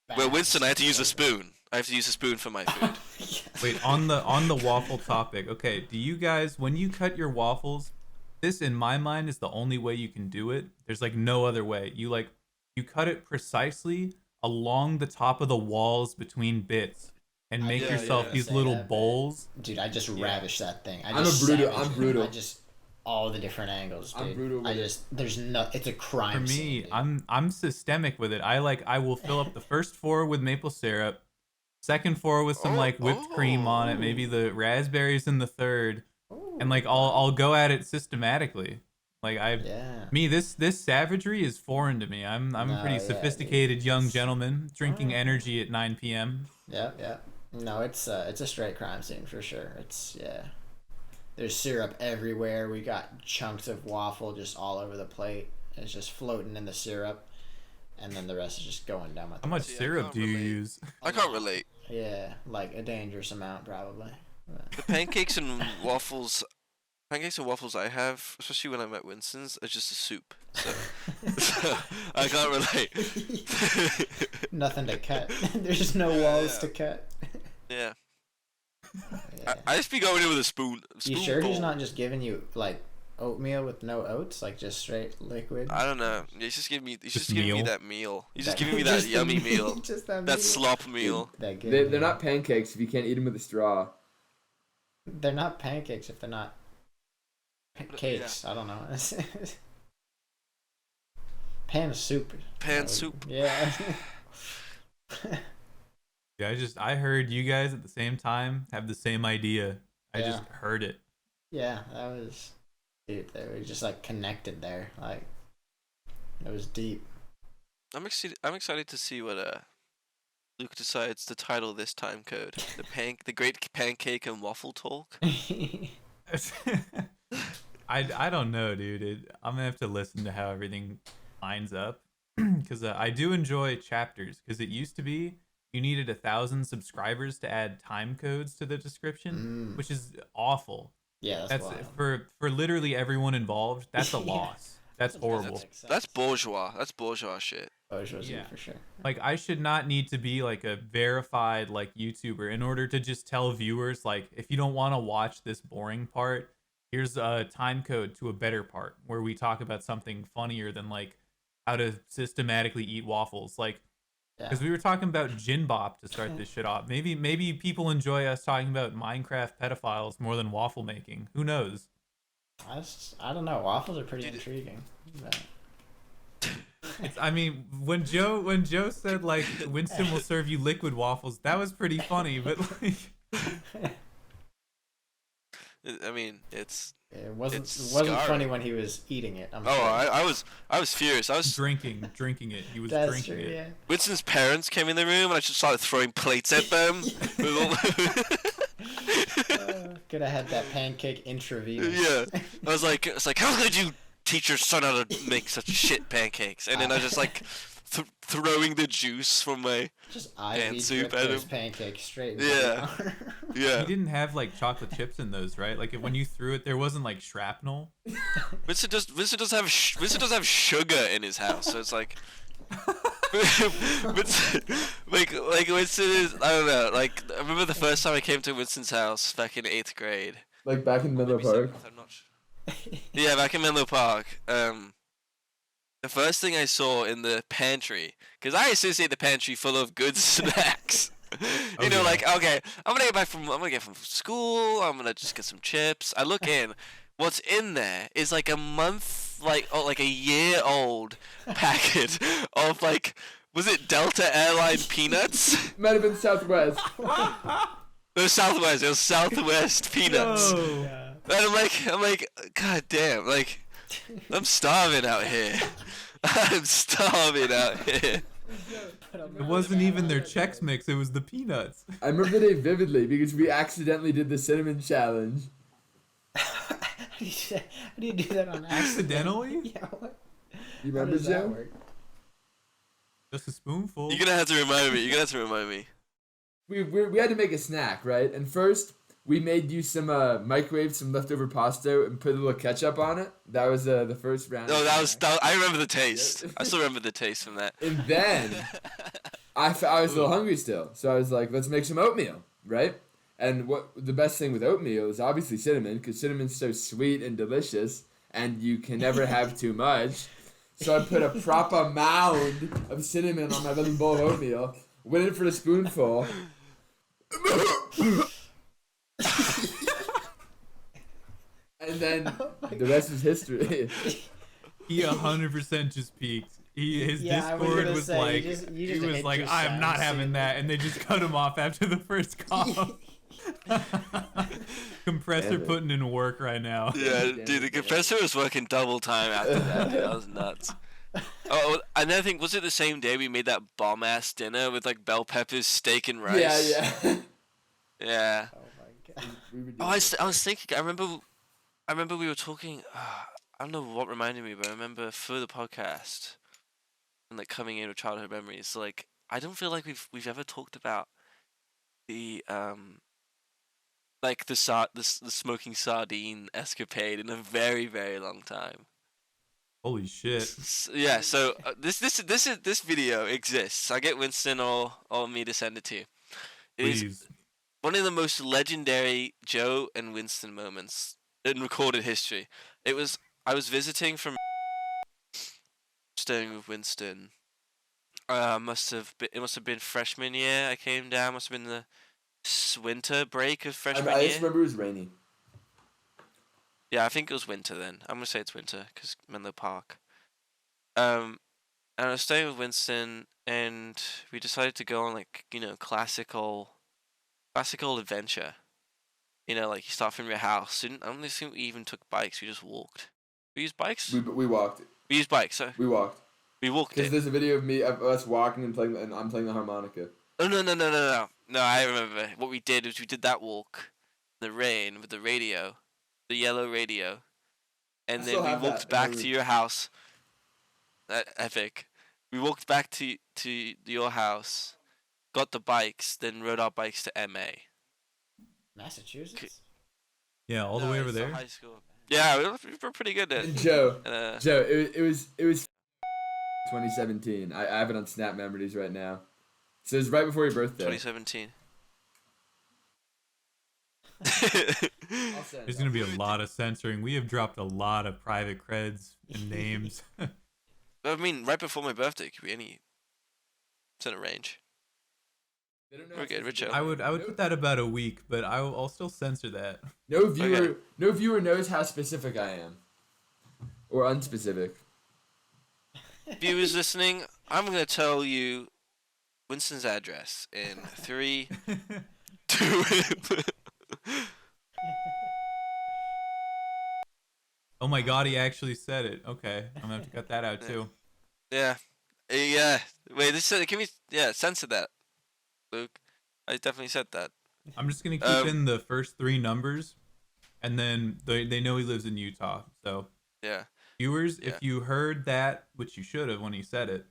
Well, bags Winston, I have to use a of- spoon. I have to use a spoon for my food. Wait, on the waffle topic, okay, do you guys, when you cut your waffles, this in my mind is the only way you can do it. There's like no other way. You cut it precisely along the top of the walls between bits and make yeah, yourself yeah. these Say little that, bowls. Dude, I just ravish that thing. I'm brutal. I just all the different angles, dude. I'm brutal with it. There's no. It's a For crime scene. me, Dude. I'm systemic with it. I will fill up the first 4 with maple syrup, second 4 with some like whipped cream on it, maybe the raspberries in the third, and like I'll go at it systematically. Like this savagery is foreign to me. I'm a pretty sophisticated young gentleman drinking energy at 9 p.m. Yeah. No, it's a straight crime scene for sure. There's syrup everywhere. We got chunks of waffle just all over the plate. It's just floating in the syrup, and then the rest is just going down with How much See, I syrup can't do you relate. use? I can't relate. Yeah, like a dangerous amount probably. But- The pancakes and waffles I have, especially when I'm at Winston's, are just a soup. So I can't relate. Nothing to cut. There's no walls to cut. Yeah. Yeah. I just be going in with a spoon. You sure he's not just giving you like oatmeal with no oats, like just straight liquid? I don't know. He's just giving me. He's just Just giving me meal? that meal. He's just That- giving me that just the yummy meal, meal. just that That meal. slop meal. That good They're meal. not pancakes if you can't eat them with a straw. They're not pancakes if they're not cakes. I don't know. Pan soup. Pan soup. Yeah. Yeah, I heard you guys at the same time have the same idea. I Yeah. just heard it. Yeah, that was. Dude, they were just like connected there. Like, it was deep. I'm excited to see what Luke decides to title this time code. The Great Pancake and Waffle Talk. I don't know, dude. I'm gonna have to listen to how everything lines up because I do enjoy chapters. Because it used to be you needed 1,000 subscribers to add time codes to the description, which is awful. Yeah, That's wild. for literally everyone involved. That's a Yeah. loss. That's horrible. That's bourgeois. That's bourgeois shit. Bourgeoisie Yeah. for sure. Like I should not need to be like a verified like YouTuber in order to just tell viewers like if you don't want to watch this boring part, here's a time code to a better part where we talk about something funnier than like how to systematically eat waffles. Like because we were talking about Jinbop to start this shit off. Maybe people enjoy us talking about Minecraft pedophiles more than waffle making. Who knows? I don't know. Waffles are pretty intriguing. But... I mean, when Joe said like Winston will serve you liquid waffles, that was pretty funny. But like, I mean, it's. It wasn't It's funny scarring. when he was eating it. I'm Oh, sure. I was furious. I was. drinking it. He was That's drinking true. it. Yeah. Winston's parents came in the room and I just started throwing plates at them. Could have had that pancake intravenous. Yeah, I was like, how could you teach your son how to make such shit pancakes? And then I just like throwing the juice from my Just Pan IV soup drip at those him. pancakes straight. Yeah. yeah. He didn't have like chocolate chips in those, right? Like when you threw it, there wasn't like shrapnel. Vincent does have sugar in his house, so it's like Winston, like Winston is, I don't know, like I remember the first time I came to Winston's house back in 8th grade. Like back in Menlo Maybe Park. 7th, I'm not sure. Yeah, back in Menlo Park. The first thing I saw in the pantry, because I associate the pantry full of good snacks. You know, yeah. like, okay, I'm gonna get from school. I'm gonna just get some chips. I look in. What's in there is like a a year old packet of like, was it Delta Airline peanuts? Might have been Southwest. It was Southwest. It was Southwest peanuts. No. Yeah. And I'm like, God damn, like, I'm starving out here. I'm starving out here. It wasn't even their Chex Mix, it was the peanuts. I remember the day vividly because we accidentally did the cinnamon challenge. How do you do that on accident? Accidentally? Yeah, what? You How remember, does that Joe? work? Just a spoonful. You're gonna have to remind me. We had to make a snack, right? And first, we made you some microwave some leftover pasta and put a little ketchup on it. That was the first round. No, of that was, snack. I remember the taste. Yep. I still remember the taste from that. And then I was a little hungry still, so I was like, let's make some oatmeal, right? And what the best thing with oatmeal is obviously cinnamon, because cinnamon's so sweet and delicious, and you can never have too much. So I put a proper mound of cinnamon on my little bowl of oatmeal, went in for a spoonful. And then the rest is history. He 100% just peaked. His Yeah, I was Discord gonna was say, like, you just he was hit like, your I'm not sound having that, and they just cut him off after the first call. Compressor Damn it. putting in work right now. Yeah, dude, the compressor was working double time after that. Dude, that was nuts. Oh, another thing, was it the same day we made that bomb ass dinner with like bell peppers, steak, and rice? Yeah. Yeah. Oh my god. We were doing Oh, I was thinking. I remember we were talking. I don't know what reminded me, but I remember for the podcast and like coming in with childhood memories. Like, I don't feel like we've ever talked about the like the smoking sardine escapade in a very, very long time. Holy shit. Yeah, so this video exists. I get Winston or me to send it to you. It is Please. one of the most legendary Joe and Winston moments in recorded history. I was visiting from staying with Winston. It must have been freshman year. I came down. Must have been the winter break of freshman I year. just remember it was rainy. Yeah, I think it was winter then. I'm gonna say it's winter because Menlo Park. And I was staying with Winston, and we decided to go on like classical adventure. Like you start from your house. I don't think we even took bikes. We just walked. We used bikes. We walked. We used bikes. So We walked. we walked Because it. there's a video of us walking and playing, and I'm playing the harmonica. Oh no. No, I remember. What we did was we did that walk, in the rain with the radio, the yellow radio, and I then still we have walked that. back to your house. Epic. We walked back to your house, got the bikes, then rode our bikes to MA. Massachusetts? Yeah, all the way over it's a there. High school. Yeah, we were pretty good at. And Joe, Uh, it was 2017. I have it on Snap Memories right now. So it was right before your birthday. 2017. I'll send There's it. gonna be a lot of censoring. We have dropped a lot of private creds and names. I mean, right before my birthday, could be any. It's in a range. They don't know We're if good, it's we're chill. I would put that about a week, but I'll still censor that. No viewer, Okay. no viewer knows how specific I am, or unspecific. Viewers listening, I'm gonna tell you Winston's address in 3, 2. Oh my god, he actually said it. Okay, I'm gonna have to cut that out too. Yeah. Wait, can we? Yeah, censor that, Luke. I definitely said that. I'm just gonna keep in the first 3 numbers, and then they know he lives in Utah. So Yeah. viewers, Yeah. if you heard that, which you should have when he said it,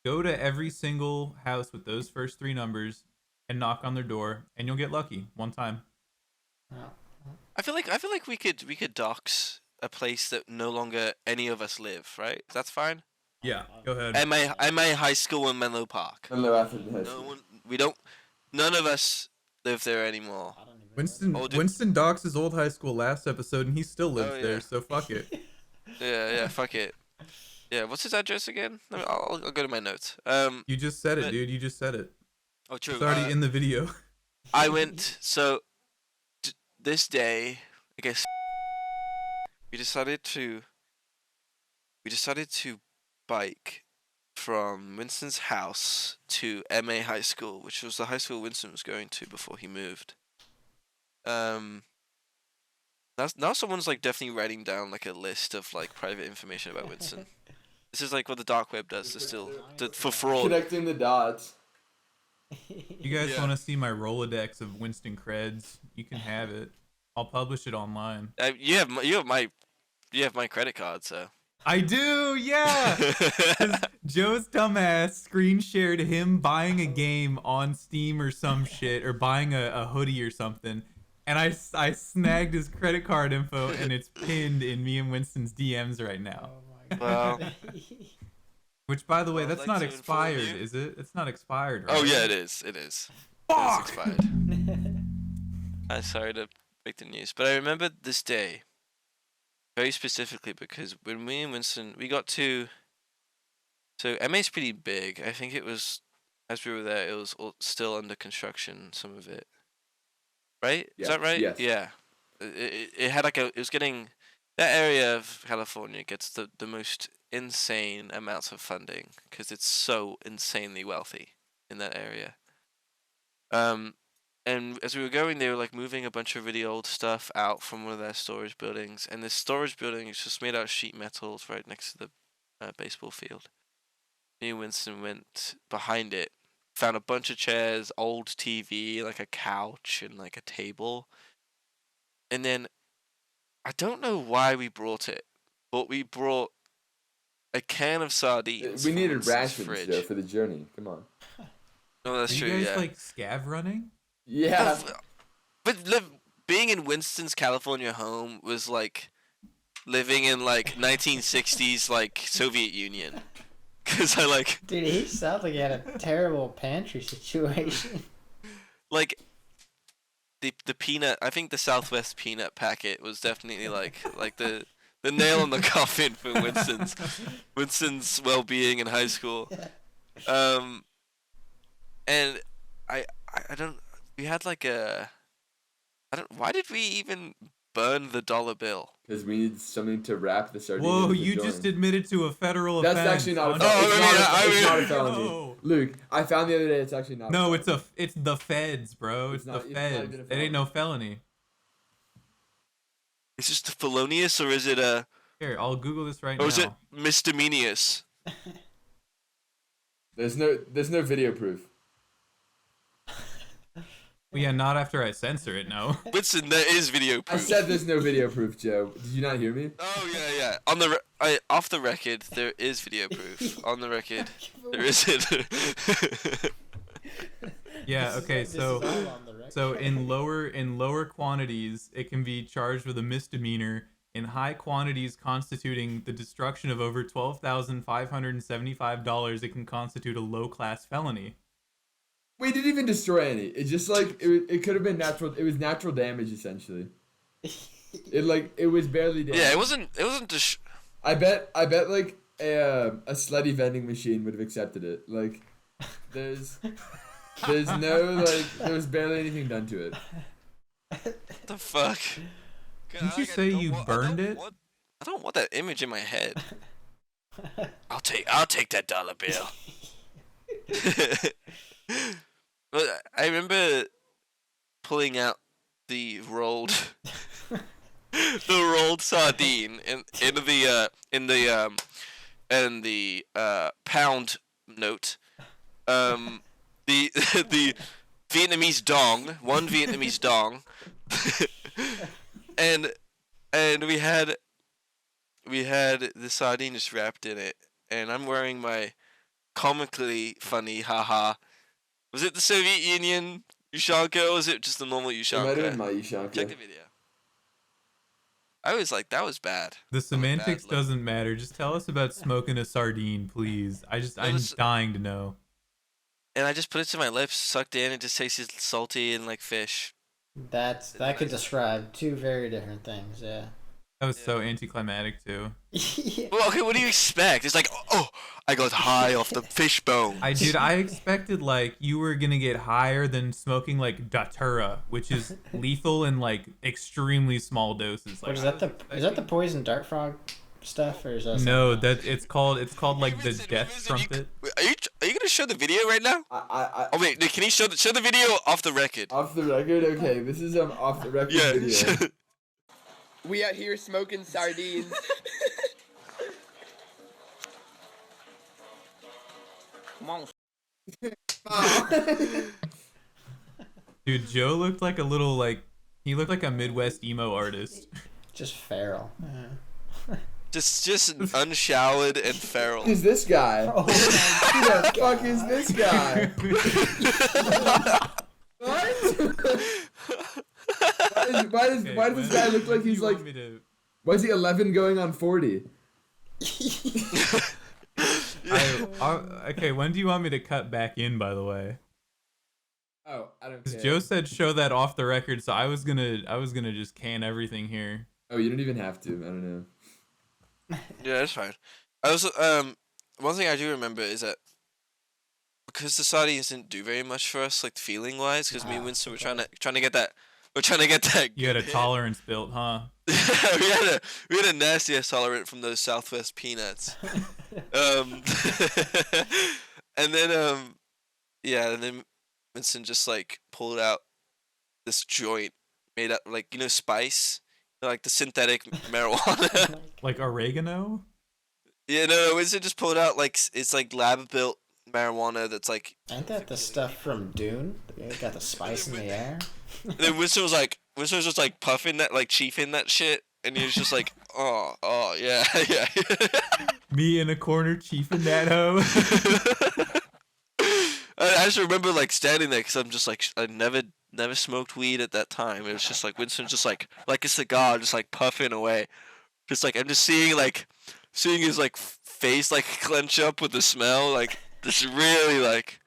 go to every single house with those first 3 numbers and knock on their door, and you'll get lucky one time. Oh. I feel like we could dox a place that no longer any of us live, right? That's fine. Yeah, go ahead. At my high school in Menlo Park. Menlo Athens High No School. one, we don't. None of us live there anymore. I don't even Winston Oh, dude. Winston doxed his old high school last episode, and he still lives Oh, yeah. there. So fuck it. Yeah, fuck it. Yeah, what's his address again? I'll go to my notes. You just said it, but- dude. You just said it. Oh, true. It's already in the video. I went, so, this day, I guess, we decided to bike from Winston's house to MA High School, which was the high school Winston was going to before he moved. Now someone's like definitely writing down like a list of like private information about Winston. This is like what the dark web does for fraud. Connecting the dots. You guys Yeah. want to see my Rolodex of Winston creds? You can have it. I'll publish it online. You have my credit card, so. I do, yeah. 'Cause Joe's dumbass screen shared him buying a game on Steam or some shit, or buying a hoodie or something, and I snagged his credit card info, and it's pinned in me and Winston's DMs right now. Oh my Well. god. Which, by the way, I'd that's like not to inform expired, you- is it? It's not expired, right? Oh yeah, it is. It is. Fuck! It's expired. I'm sorry to break the news, but I remember this day very specifically because when me and Winston we got to. So MA's pretty big. I think it was as we were there. It was still under construction. Some of it. Right? Yes, Is that right? yes. Yeah. It had like it was getting. That area of California gets the most insane amounts of funding because it's so insanely wealthy in that area. And as we were going, they were like moving a bunch of really old stuff out from one of their storage buildings, and this storage building is just made out of sheet metal. It's right next to the baseball field. Me and Winston went behind it, found a bunch of chairs, old TV, like a couch, and like a table. And then I don't know why we brought it, but we brought a can of sardines. We from needed Winston's rations fridge. though for the journey. Come on. No, Are that's you true. guys Yeah. like scav running? Yeah. But being in Winston's California home was like living in like 1960s like Soviet Union. Cause I like Dude, he sounds like he had a terrible pantry situation. like the peanut. I think the Southwest peanut packet was definitely like the nail in the coffin for Winston's well-being in high school. And I don't. We had like a. I don't. Why did we even burn the dollar bill? Because we need something to wrap the sardines. Whoa, with you joint. just admitted to a federal That's offense. actually not a on- felony. Oh, It's not a felony. No. Luke, I found the other day it's actually not. No, a it's the feds, bro. It's not- the it's not feds. even a It ain't no felony. Is this felonious or is it a? Here, I'll Google this right Or now. is it misdemeanors? There's no video proof. Well, yeah, not after I censor it, no. Winston, there is video I proof. said there's no video proof, Joe. Did you not hear me? Oh yeah. On the off the record, there is video proof. On the record, there isn't. Yeah, okay, This is so all on the record. so in lower quantities, it can be charged with a misdemeanor. In high quantities constituting the destruction of over $12,575, it can constitute a low-class felony. We didn't even destroy any. It just like it could have been natural. It was natural damage essentially. It was barely damage. Yeah, it wasn't. I bet like a slutty vending machine would have accepted it. Like there's no like there was barely anything done to it. What the fuck? Didn't you say you burned it? I don't want that image in my head. I'll take that dollar bill. But I remember pulling out the rolled sardine in the pound note. The Vietnamese dong, one Vietnamese dong. and we had the sardine just wrapped in it, and I'm wearing my comically funny haha. Was it the Soviet Union Ushanka or was it just the normal It might have been Ushanka? my Check the Ushanka. video. I was like, that was bad. The That was bad, semantics like- doesn't matter. Just tell us about smoking a sardine, please. I'm was- dying to know. And I just put it to my lips, sucked in, it just tasted salty and like fish. That could describe two very different things. Yeah. That was so anticlimactic too. Yeah. Well, okay, what do you expect? It's like, oh, I got high off the fish bone. I expected like you were gonna get higher than smoking like datura, which is lethal in like extremely small doses. Like, What is that? Is that the poison dart frog stuff, or is that? no, something else? that it's called like the Vincent, death Vincent, trumpet. Are you gonna show the video right now? I Oh wait, Nick, can you show the video off the record? off the record. Okay, this is off the record Yeah. video. We out here smoking sardines. Come on. Dude, Joe looked like a little like he looked like a Midwest emo artist. Just feral. just unshowered and feral. Who's this guy? Oh my Who the fuck is this guy? What? Why does this guy look like he's like? Why is he 11 going on 40? Okay, when do you want me to cut back in? By the way, Oh, I don't 'cause care. Joe said show that off the record, so I was gonna just can everything here. Oh, you don't even have to. I don't know. Yeah, that's fine. I also one thing I do remember is that because the sardines didn't do very much for us, like feeling wise, because me and Winston were trying to get that. We're trying to get that. You had a good hit. tolerance built, huh? we had a nasty ass tolerant from those Southwest peanuts. And then and then Winston just like pulled out this joint made up like spice, like the synthetic marijuana. Like oregano? Yeah, no, Winston just pulled out like it's like lab built marijuana that's like. Ain't that the stuff from Dune? It got the spice in the air. And then Winston was just like puffing that, like chiefing that shit, and he was just like, oh yeah, yeah. Me in a corner chiefing that hoe. I just remember like standing there because I'm just like I never smoked weed at that time. It was just like Winston just like a cigar, just like puffing away, just like I'm just seeing his like face like clench up with the smell, like just really like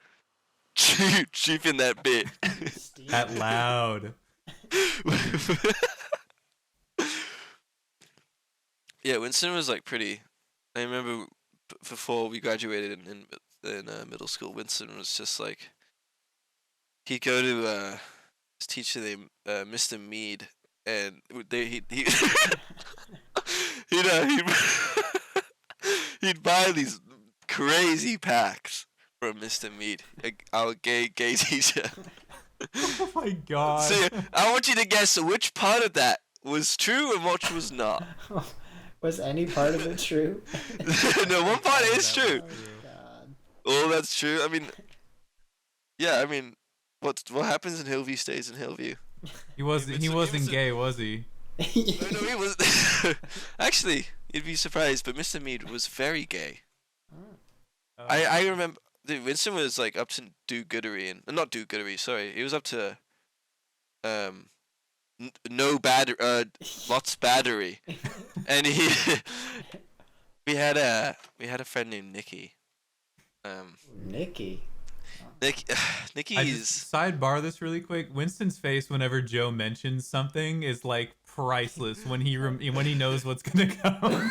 chiefing that bit. That loud. Yeah, Winston was like pretty. I remember before we graduated in middle school, Winston was just like he'd go to his teacher named Mr. Mead, and he'd he'd buy these crazy packs from Mr. Mead, our gay teacher. Oh my god. So I want you to guess which part of that was true and which was not. Was any part of it true? No, one part is true. God. Oh, that's true. I mean, yeah. I mean, what happens in Hillview stays in Hillview. He wasn't gay, was he? No, he was. Actually, you'd be surprised, but Mr. Mead was very gay. I remember. Dude, Winston was like up to do-goodery and not do-goodery. Sorry, he was up to lots battery, and we had a friend named Nikki. Nikki. Nikki's Sidebar this really quick. Winston's face whenever Joe mentions something is like priceless when he when he knows what's gonna come.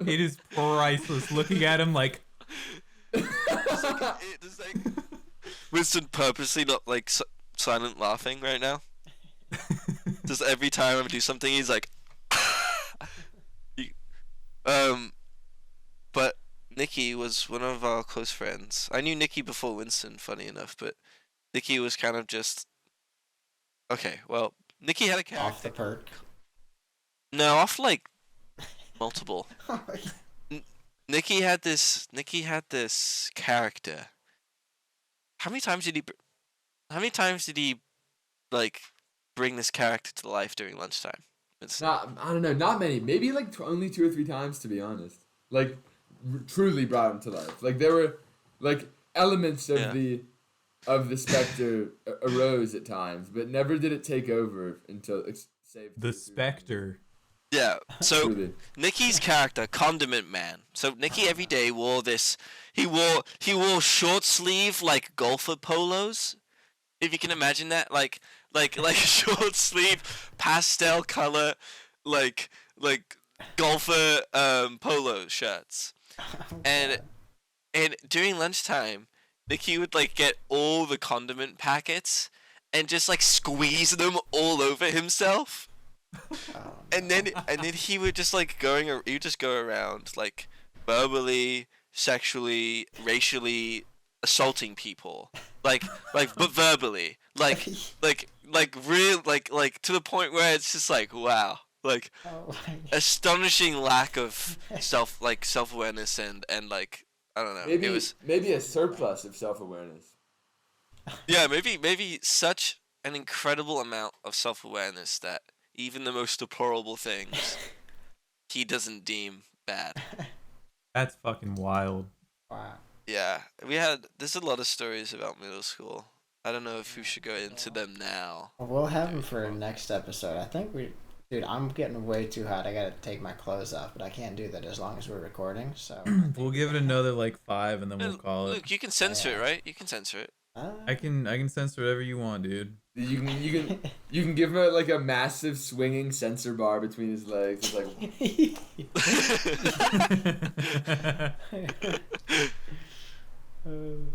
It is priceless. Looking at him like. It's like Winston purposely not like silent laughing right now. Just every time I do something, he's like, but Nikki was one of our close friends. I knew Nikki before Winston, funny enough, but Nikki was kind of just okay. Well, Nikki had a character. Off the perk. No, off like multiple. Nikki had this character. How many times did he like bring this character to life during lunchtime? I don't know, not many. Maybe like only 2 or 3 times, to be honest. Like truly brought him to life. Like there were like elements of the specter arose at times, but never did it take over until it saved The specter. Yeah. So Truly. Nikki's character, Condiment Man. So Nikki every day wore this. He wore short sleeve like golfer polos. If you can imagine that, like short sleeve pastel color, like golfer polo shirts. And during lunchtime, Nikki would like get all the condiment packets and just like squeeze them all over himself. And then he would just like he would just go around like verbally, sexually, racially assaulting people. But verbally. Like real like to the point where it's just like wow. Like astonishing lack of self-awareness and like I don't know. Maybe a surplus of self-awareness. Yeah, maybe such an incredible amount of self-awareness that even the most deplorable things he doesn't deem bad. That's fucking wild. Wow. Yeah, there's a lot of stories about middle school. I don't know if we should go into them now. We'll have them for next episode. I think dude, I'm getting way too hot. I gotta take my clothes off, but I can't do that as long as we're recording. So We'll give it another like 5 and then we'll call it. Luke, you can censor it, right? You can censor it. I can censor whatever you want, dude. You can give him like a massive swinging censor bar between his legs. It's like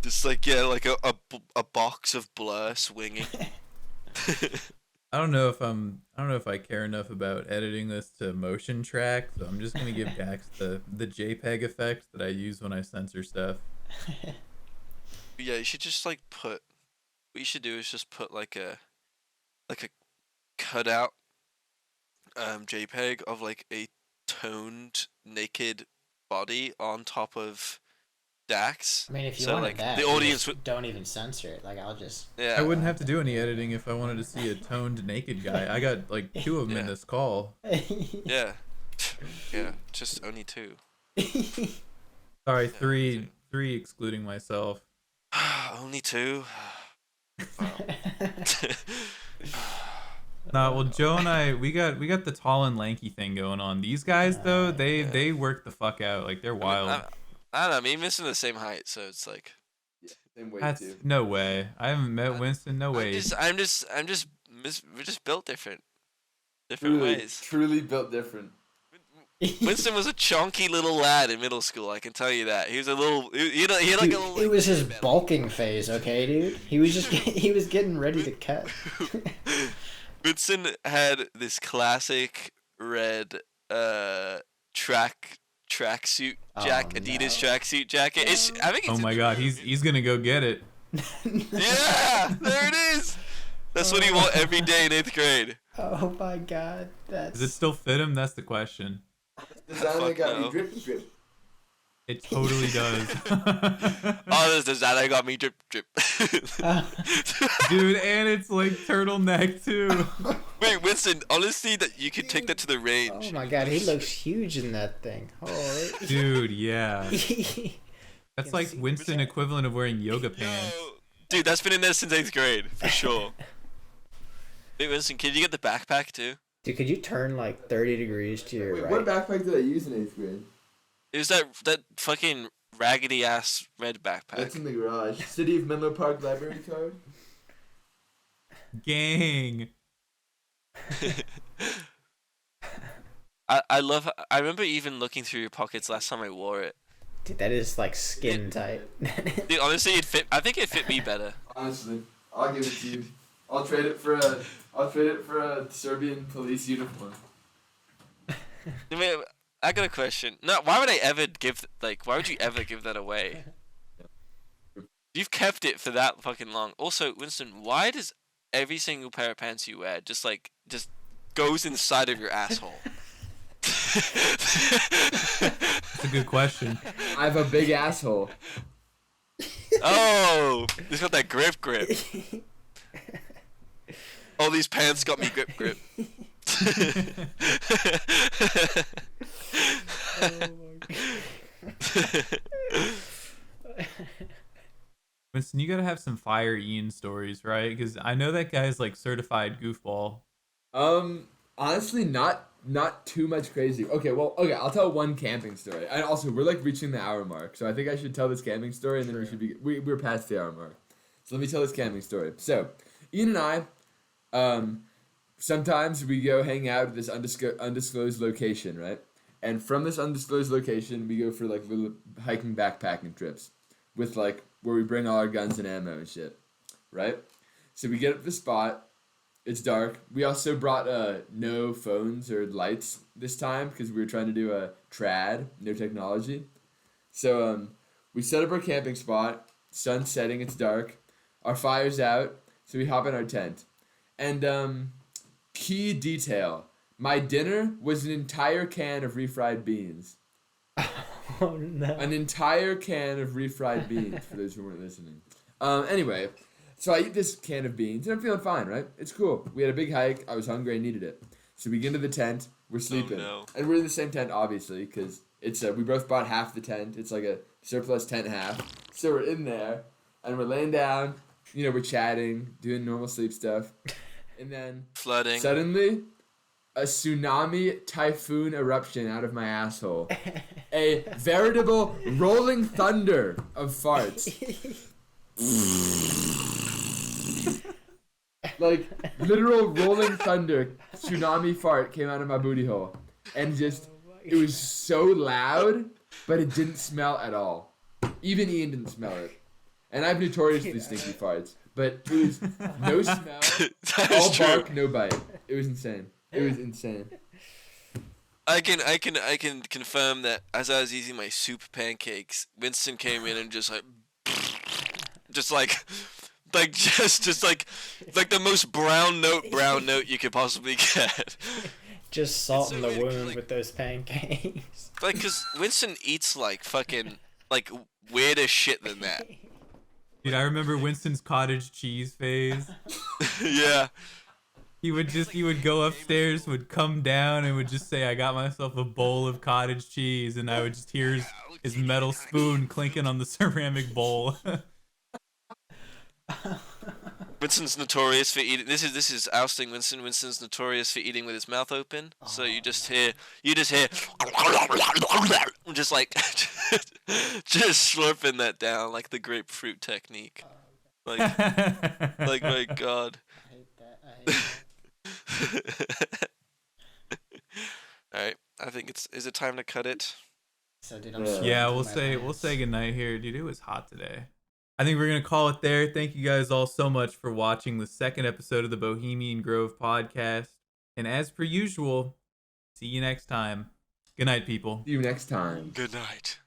Just like like a box of blur swinging. I don't know if I care enough about editing this to motion track, so I'm just gonna give Dax the JPEG effects that I use when I censor stuff. Yeah, you should just like what you should do is just put like a cutout JPEG of like a toned naked body on top of Dax. I mean, if you so, wanted like, that, the you audience just don't even censor it. Like, I'll just. Yeah. I wouldn't have to do any editing if I wanted to see a toned naked guy. I got like 2 of them in this call. Yeah. Yeah, just only 2. Sorry, 3 excluding myself. Only 2. Nah, well, Joe and I, we got the tall and lanky thing going on. These guys though, they work the fuck out. Like they're wild. I don't know. Me and Winston are the same height, so it's like. same weight That's too. no way. I haven't met Winston. No way. We're just built different ways. Truly built different. Winston was a chunky little lad in middle school. I can tell you that. He was a little. He had like Dude, a little. it was his bulking phase, okay, dude. He was just he was getting ready to cut. Winston had this classic red tracksuit Adidas tracksuit jacket. I think it's Oh my god, he's gonna go get it. Yeah, there it is. That's what he wore every day in 8th grade. Oh my god, that's. Does it still fit him? That's the question. Designer got no. me drip. It totally does. Oh, this designer got me drip. Dude, and it's like turtleneck too. Wait, Winston, honestly, that you could take that to the range. Oh my god, he looks huge in that thing. Holy. Dude, yeah. That's like Winston equivalent of wearing yoga pants. Yo, dude, that's been in there since 8th grade, for sure. Wait, Winston, can you get the backpack too? Dude, could you turn like 30 degrees to your Wait, right? what backpack did I use in 8th grade? It was that fucking raggedy ass red backpack. That's in the garage. City of Menlo Park library card. Gang. I remember even looking through your pockets last time I wore it. Dude, that is like skin tight. Dude, honestly, I think it fit me better. Honestly, I'll give it to you. I'll trade it for a Serbian police uniform. I mean, I got a question. No, why would you ever give that away? You've kept it for that fucking long. Also, Winston, why does every single pair of pants you wear just goes inside of your asshole? That's a good question. I have a big asshole. Oh, he's got that grip. All these pants got me grip. Oh my god. Winston, you gotta have some fire Ian stories, right? Because I know that guy's like certified goofball. Honestly, not not too much crazy. Okay, I'll tell one camping story. And also, we're like reaching the hour mark, so I think I should tell this camping story, and then we're past the hour mark. So let me tell this camping story. So, Ian and I, sometimes we go hang out at this undisclosed location, right? And from this undisclosed location, we go for like little hiking backpacking trips with like where we bring all our guns and ammo and shit, right? So we get up the spot. It's dark. We also brought no phones or lights this time because we were trying to do a trad, no technology. So we set up our camping spot. Sun's setting. It's dark. Our fire's out. So we hop in our tent. And key detail. My dinner was an entire can of refried beans. Oh no. An entire can of refried beans, for those who weren't listening. Anyway, so I eat this can of beans, and I'm feeling fine, right? It's cool. We had a big hike. I was hungry. I needed it. So we get into the tent. We're sleeping. no. And we're in the same tent, obviously, because it's we both bought half the tent. It's like a surplus tent half. So we're in there, and we're laying down. You know, we're chatting, doing normal sleep stuff. And then Flooding. suddenly, a tsunami typhoon eruption out of my asshole. A veritable rolling thunder of farts. Like, literal rolling thunder, tsunami fart came out of my booty hole. And just, it was so loud, but it didn't smell at all. Even Ian didn't smell it. And I have notoriously stinky farts. But it was no smell, That all is true. bark, no bite. It was insane. It was insane. I can confirm that as I was eating my soup pancakes, Winston came in and just like the most brown note you could possibly get. Just salt so in the weird, 'cause, wound like- with those pancakes. Like, cause Winston eats like fucking like weirder shit than that. Dude, I remember Winston's cottage cheese phase. Yeah. He would go upstairs, would come down, and would just say, "I got myself a bowl of cottage cheese," and I would just hear his metal spoon clinking on the ceramic bowl. Winston's notorious for eating. This is ousting Winston. Winston's notorious for eating with his mouth open. So you just hear, just like, just slurping that down like the grapefruit technique. Like my God. I hate that. I hate that. All right, I think is it time to cut it? So, dude, I'm Yeah. sweating Yeah, through we'll my say pants. goodnight here, dude. It was hot today. I think we're gonna call it there. Thank you guys all so much for watching the second episode of the Bohemian Grove podcast. And as per usual, see you next time. Good night, people. See you next time. Good night.